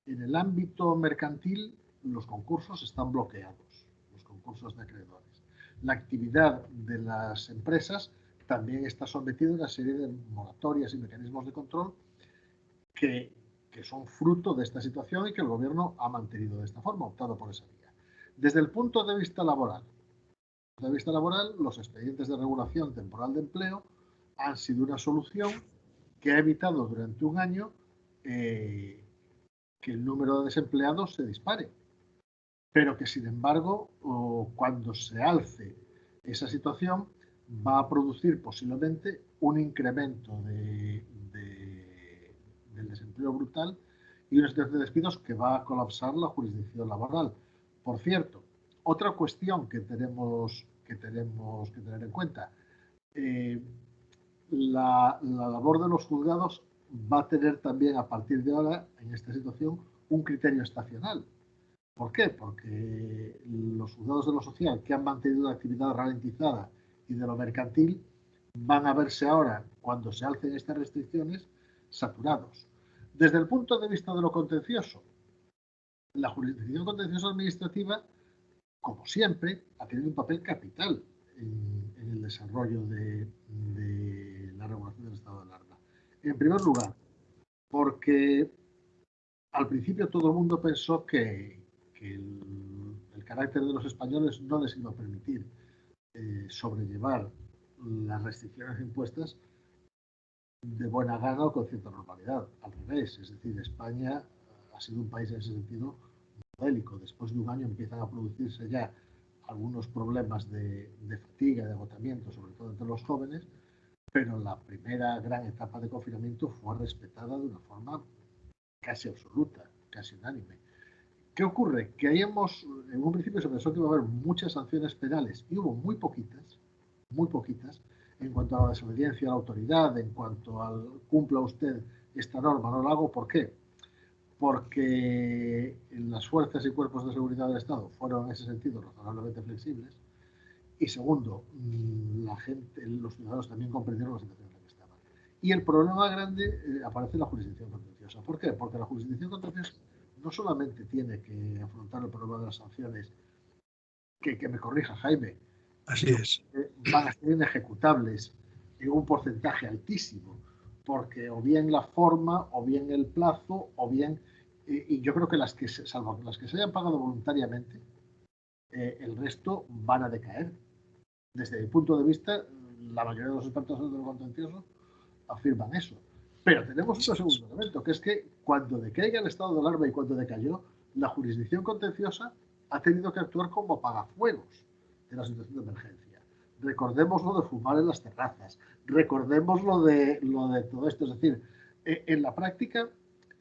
en el ámbito mercantil los concursos están bloqueados, los concursos de acreedores. La actividad de las empresas también está sometida a una serie de moratorias y mecanismos de control que son fruto de esta situación y que el gobierno ha mantenido de esta forma, optado por esa vía. Desde el punto de vista laboral, los expedientes de regulación temporal de empleo han sido una solución que ha evitado durante un año que el número de desempleados se dispare, pero que sin embargo, cuando se alce esa situación, va a producir posiblemente un incremento del desempleo brutal y una situación de despidos que va a colapsar la jurisdicción laboral. Por cierto, otra cuestión que tenemos que tener en cuenta, la labor de los juzgados va a tener también a partir de ahora, en esta situación, un criterio estacional. ¿Por qué? Porque los juzgados de lo social que han mantenido la actividad ralentizada y de lo mercantil van a verse ahora, cuando se alcen estas restricciones, saturados. Desde el punto de vista de lo contencioso, la jurisdicción contenciosa administrativa, como siempre, ha tenido un papel capital en el desarrollo de la regulación del estado de alarma. En primer lugar, porque al principio todo el mundo pensó que el carácter de los españoles no les iba a permitir sobrellevar las restricciones impuestas de buena gana o con cierta normalidad. Al revés, es decir, España ha sido un país en ese sentido modélico. Después de un año empiezan a producirse ya algunos problemas de fatiga, de agotamiento, sobre todo entre los jóvenes, pero la primera gran etapa de confinamiento fue respetada de una forma casi absoluta, casi unánime. ¿Qué ocurre? Que ahí en un principio se pensó que iba a haber muchas sanciones penales y hubo muy poquitas, en cuanto a la desobediencia a la autoridad, en cuanto al cumpla usted esta norma, no la hago. ¿Por qué? Porque las fuerzas y cuerpos de seguridad del Estado fueron en ese sentido razonablemente flexibles. Y segundo, los ciudadanos también comprendieron la situación en la que estaban. Y el problema grande aparece en la jurisdicción contenciosa. ¿Por qué? Porque la jurisdicción contenciosa no solamente tiene que afrontar el problema de las sanciones, que me corrija Jaime, así es, van a ser inejecutables en un porcentaje altísimo, porque o bien la forma, o bien el plazo, o bien, y yo creo que salvo las que se hayan pagado voluntariamente, el resto van a decaer. Desde mi punto de vista, la mayoría de los expertos en lo contencioso afirman eso. Pero tenemos otro segundo elemento, que es que cuando decaiga el estado de alarma y cuando decayó, la jurisdicción contenciosa ha tenido que actuar como apagafuegos de la situación de emergencia. Recordemos lo de fumar en las terrazas, recordemos lo de todo esto. Es decir, en la práctica,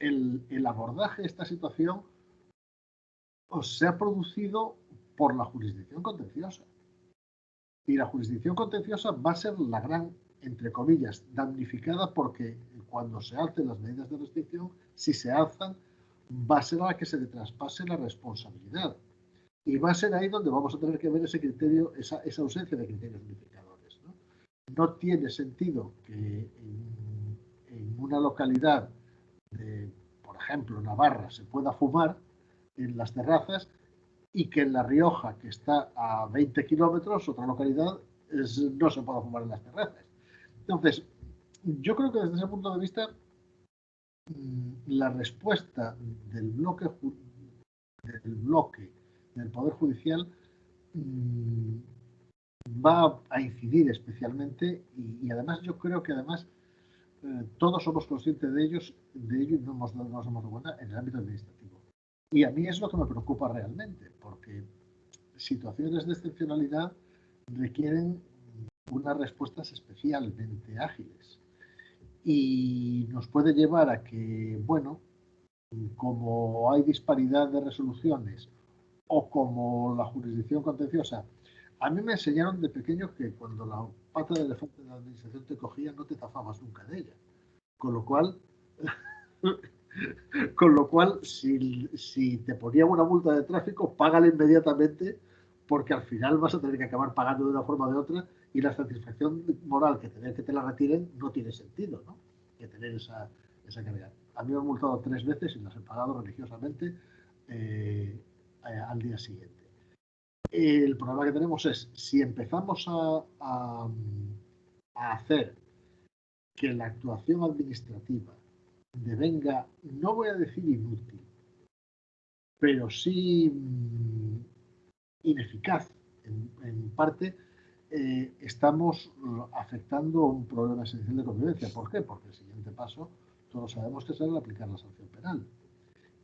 el abordaje de esta situación se ha producido por la jurisdicción contenciosa. Y la jurisdicción contenciosa va a ser la gran, entre comillas, damnificada, porque cuando se alcen las medidas de restricción, si se alzan, va a ser a la que se le traspase la responsabilidad. Y va a ser ahí donde vamos a tener que ver ese criterio, esa ausencia de criterios unificadores, ¿no? No tiene sentido que en una localidad de, por ejemplo, Navarra, se pueda fumar en las terrazas y que en La Rioja, que está a 20 kilómetros, otra localidad, no se pueda fumar en las terrazas. Entonces, yo creo que desde ese punto de vista, la respuesta del bloque del Poder Judicial va a incidir especialmente y además yo creo que todos somos conscientes de ello y no nos hemos dado cuenta en el ámbito administrativo. Y a mí es lo que me preocupa realmente, porque situaciones de excepcionalidad requieren unas respuestas especialmente ágiles y nos puede llevar a que, bueno, como hay disparidad de resoluciones o como la jurisdicción contenciosa, a mí me enseñaron de pequeño que cuando la pata de elefante de la administración te cogía no te zafabas nunca de ella, con lo cual si te ponía una multa de tráfico, págala inmediatamente, porque al final vas a tener que acabar pagando de una forma o de otra, y la satisfacción moral que tener que te la retiren no tiene sentido, ¿no? Que tener esa calidad. A mí me han multado 3 veces y las he pagado religiosamente al día siguiente. El problema que tenemos es, si empezamos a hacer que la actuación administrativa devenga, no voy a decir inútil, pero sí ineficaz en parte, estamos afectando un problema esencial de convivencia. ¿Por qué? Porque el siguiente paso, todos sabemos que es el aplicar la sanción penal.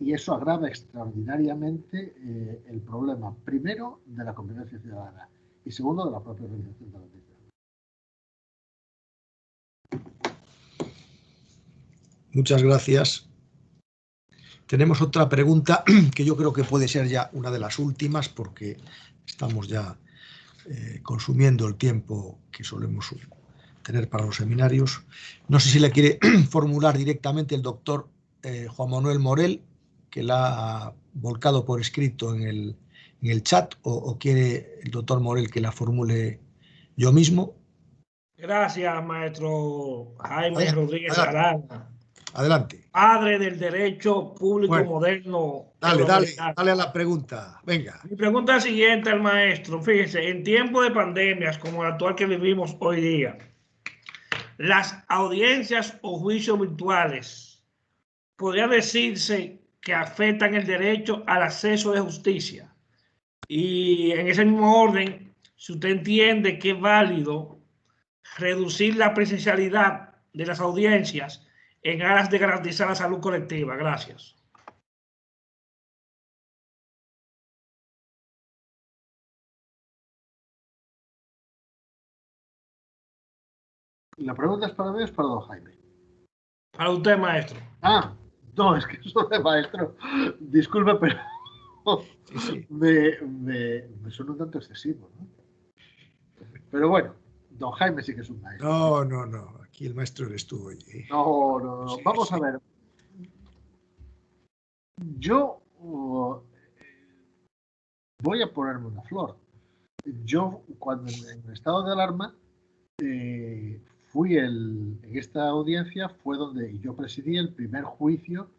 Y eso agrava extraordinariamente el problema, primero, de la convivencia ciudadana y segundo, de la propia organización de la administración. Muchas gracias. Tenemos otra pregunta que yo creo que puede ser ya una de las últimas, porque estamos ya consumiendo el tiempo que solemos tener para los seminarios. No sé si le quiere formular directamente el doctor Juan Manuel Morel, que la ha volcado por escrito en el chat, o quiere el doctor Morel que la formule yo mismo. Gracias, maestro Jaime Rodríguez Arana. Adelante. Padre del derecho público moderno. Dale a la pregunta. Venga. Mi pregunta es siguiente al maestro. Fíjese, en tiempos de pandemias como el actual que vivimos hoy día, las audiencias o juicios virtuales, podría decirse que afectan el derecho al acceso de justicia. Y en ese mismo orden, si usted entiende que es válido reducir la presencialidad de las audiencias en aras de garantizar la salud colectiva. Gracias. ¿La pregunta es para mí o es para don Jaime? Para usted, maestro. Ah, no, es que eso de maestro, disculpe, pero sí. Me suena un tanto excesivo, ¿no? Pero bueno, don Jaime sí que es un maestro. No, aquí el maestro eres tú hoy. No. Sí, vamos a ver. Yo voy a ponerme una flor. Yo, cuando en estado de alarma, en esta audiencia fue donde yo presidí el primer juicio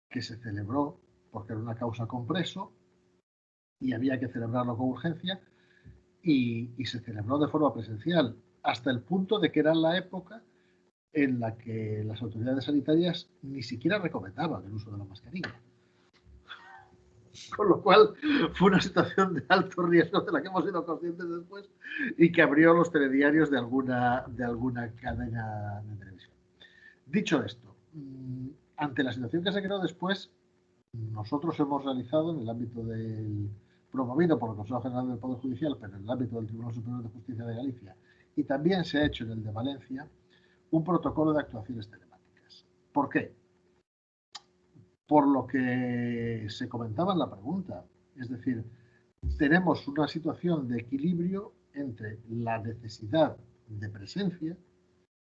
que se celebró, porque era una causa con preso y había que celebrarlo con urgencia, y se celebró de forma presencial, hasta el punto de que era la época en la que las autoridades sanitarias ni siquiera recomendaban el uso de la mascarilla. Con lo cual fue una situación de alto riesgo de la que hemos sido conscientes después y que abrió los telediarios de alguna cadena de televisión. Dicho esto, ante la situación que se creó después, nosotros hemos realizado en el ámbito del promovido por el Consejo General del Poder Judicial, pero en el ámbito del Tribunal Superior de Justicia de Galicia, y también se ha hecho en el de Valencia, un protocolo de actuaciones telemáticas. ¿Por qué? Por lo que se comentaba en la pregunta. Es decir, tenemos una situación de equilibrio entre la necesidad de presencia,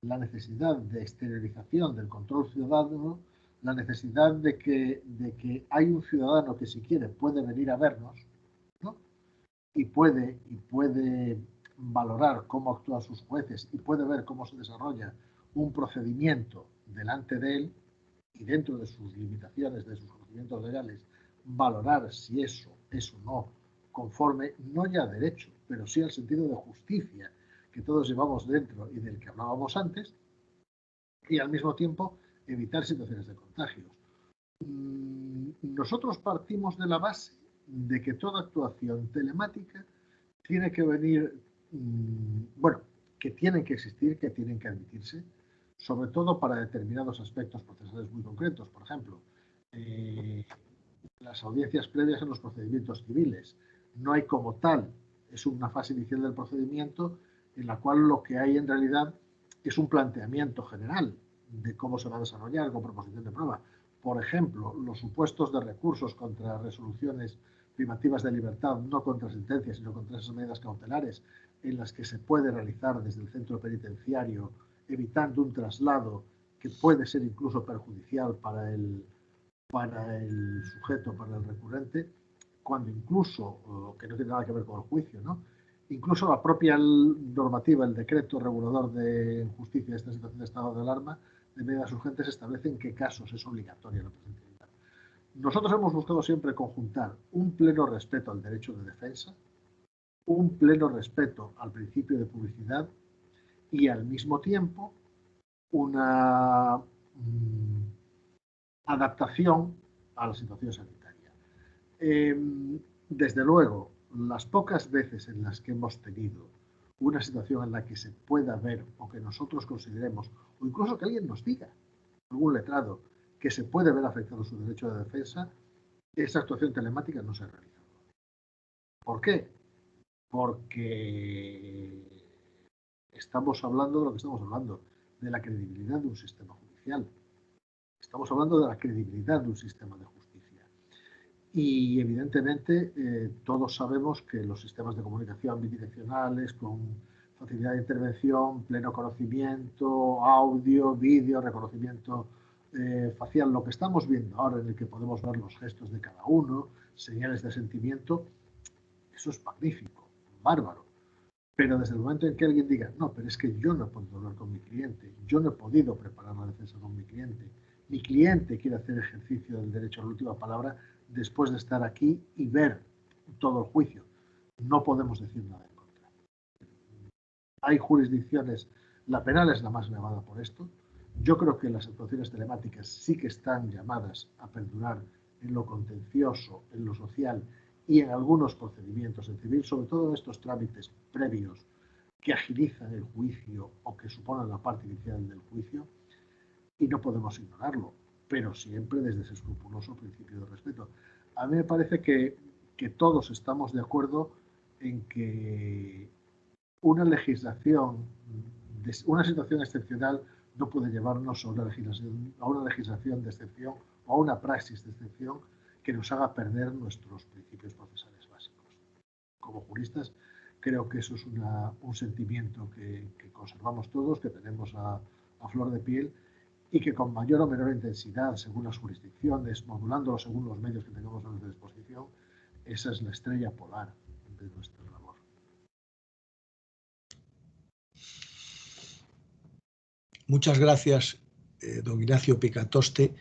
la necesidad de exteriorización del control ciudadano, la necesidad de que hay un ciudadano que si quiere puede venir a vernos, ¿no? y puede valorar cómo actúan sus jueces y puede ver cómo se desarrolla un procedimiento delante de él, y dentro de sus limitaciones, de sus conocimientos legales, valorar si eso es o no conforme, no ya a derecho, pero sí al sentido de justicia que todos llevamos dentro y del que hablábamos antes, y al mismo tiempo evitar situaciones de contagios. Nosotros partimos de la base de que toda actuación telemática tiene que venir, que tienen que existir, que tienen que admitirse sobre todo para determinados aspectos procesales muy concretos. Por ejemplo, las audiencias previas en los procedimientos civiles. No hay como tal, es una fase inicial del procedimiento en la cual lo que hay en realidad es un planteamiento general de cómo se va a desarrollar con proposición de prueba. Por ejemplo, los supuestos de recursos contra resoluciones privativas de libertad, no contra sentencias, sino contra esas medidas cautelares en las que se puede realizar desde el centro penitenciario, evitando un traslado que puede ser incluso perjudicial para el sujeto, para el recurrente, cuando incluso, que no tiene nada que ver con el juicio, ¿no? Incluso la propia normativa, el decreto regulador de justicia de esta situación de estado de alarma, de medidas urgentes, establece en qué casos es obligatoria la presencialidad. Nosotros hemos buscado siempre conjuntar un pleno respeto al derecho de defensa, un pleno respeto al principio de publicidad y al mismo tiempo una adaptación a la situación sanitaria. Desde luego, las pocas veces en las que hemos tenido una situación en la que se pueda ver o que nosotros consideremos, o incluso que alguien nos diga, algún letrado, que se puede ver afectado su derecho de defensa, esa actuación telemática no se ha realizado. ¿Por qué? Porque estamos hablando de lo que estamos hablando, de la credibilidad de un sistema judicial. Estamos hablando de la credibilidad de un sistema de justicia. Y evidentemente todos sabemos que los sistemas de comunicación bidireccionales con facilidad de intervención, pleno conocimiento, audio, vídeo, reconocimiento facial, lo que estamos viendo ahora en el que podemos ver los gestos de cada uno, señales de sentimiento, eso es magnífico, bárbaro. Pero desde el momento en que alguien diga, no, pero es que yo no he podido hablar con mi cliente, yo no he podido preparar la defensa con mi cliente quiere hacer ejercicio del derecho a la última palabra después de estar aquí y ver todo el juicio, no podemos decir nada en contra. Hay jurisdicciones, la penal es la más llamada por esto. Yo creo que las actuaciones telemáticas sí que están llamadas a perdurar en lo contencioso, en lo social y en algunos procedimientos en civil, sobre todo en estos trámites previos que agilizan el juicio o que suponen la parte inicial del juicio, y no podemos ignorarlo, pero siempre desde ese escrupuloso principio de respeto. A mí me parece que todos estamos de acuerdo en que una legislación, una situación excepcional no puede llevarnos a una legislación de excepción o a una praxis de excepción que nos haga perder nuestros principios procesales básicos. Como juristas, creo que eso es un sentimiento que conservamos todos, que tenemos a flor de piel, y que con mayor o menor intensidad, según las jurisdicciones, modulándolo según los medios que tengamos a nuestra disposición, esa es la estrella polar de nuestra labor. Muchas gracias, don Ignacio Picatoste.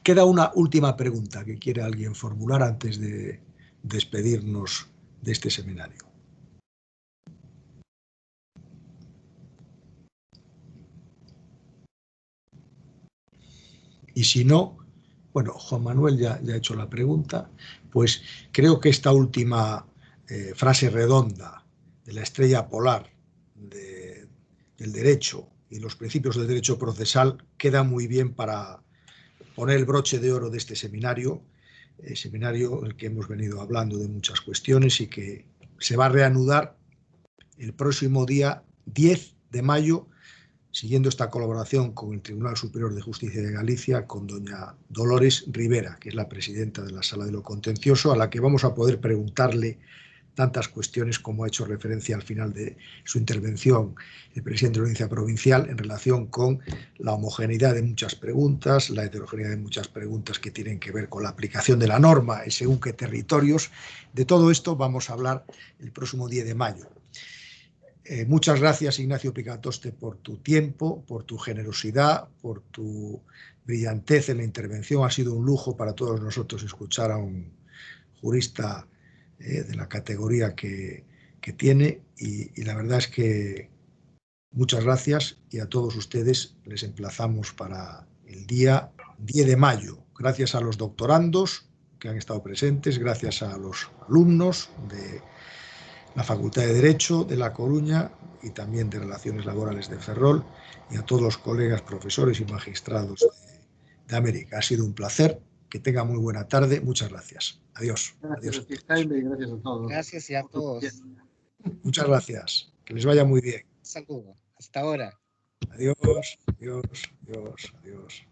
Queda una última pregunta que quiere alguien formular antes de despedirnos de este seminario. Y si no, bueno, Juan Manuel ya ha hecho la pregunta, pues creo que esta última frase redonda de la estrella polar del derecho y los principios del derecho procesal queda muy bien para poner el broche de oro de este seminario, en el que hemos venido hablando de muchas cuestiones y que se va a reanudar el próximo día 10 de mayo, siguiendo esta colaboración con el Tribunal Superior de Justicia de Galicia, con doña Dolores Rivera, que es la presidenta de la Sala de lo Contencioso, a la que vamos a poder preguntarle tantas cuestiones como ha hecho referencia al final de su intervención el presidente de la Audiencia Provincial en relación con la homogeneidad de muchas preguntas, la heterogeneidad de muchas preguntas que tienen que ver con la aplicación de la norma en según qué territorios. De todo esto vamos a hablar el próximo 10 de mayo. Muchas gracias, Ignacio Picatoste, por tu tiempo, por tu generosidad, por tu brillantez en la intervención. Ha sido un lujo para todos nosotros escuchar a un jurista de la categoría que tiene y la verdad es que muchas gracias, y a todos ustedes les emplazamos para el día 10 de mayo. Gracias a los doctorandos que han estado presentes, gracias a los alumnos de la Facultad de Derecho de La Coruña y también de Relaciones Laborales de Ferrol, y a todos los colegas profesores y magistrados de América. Ha sido un placer. Que tenga muy buena tarde. Muchas gracias. Adiós. Gracias Adiós a ti, Jaime, y gracias a todos. Gracias y a todos. Muchas gracias. Que les vaya muy bien. Saludos. Hasta ahora. Adiós, adiós, adiós, adiós,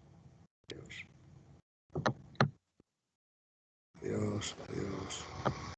adiós. Adiós, adiós.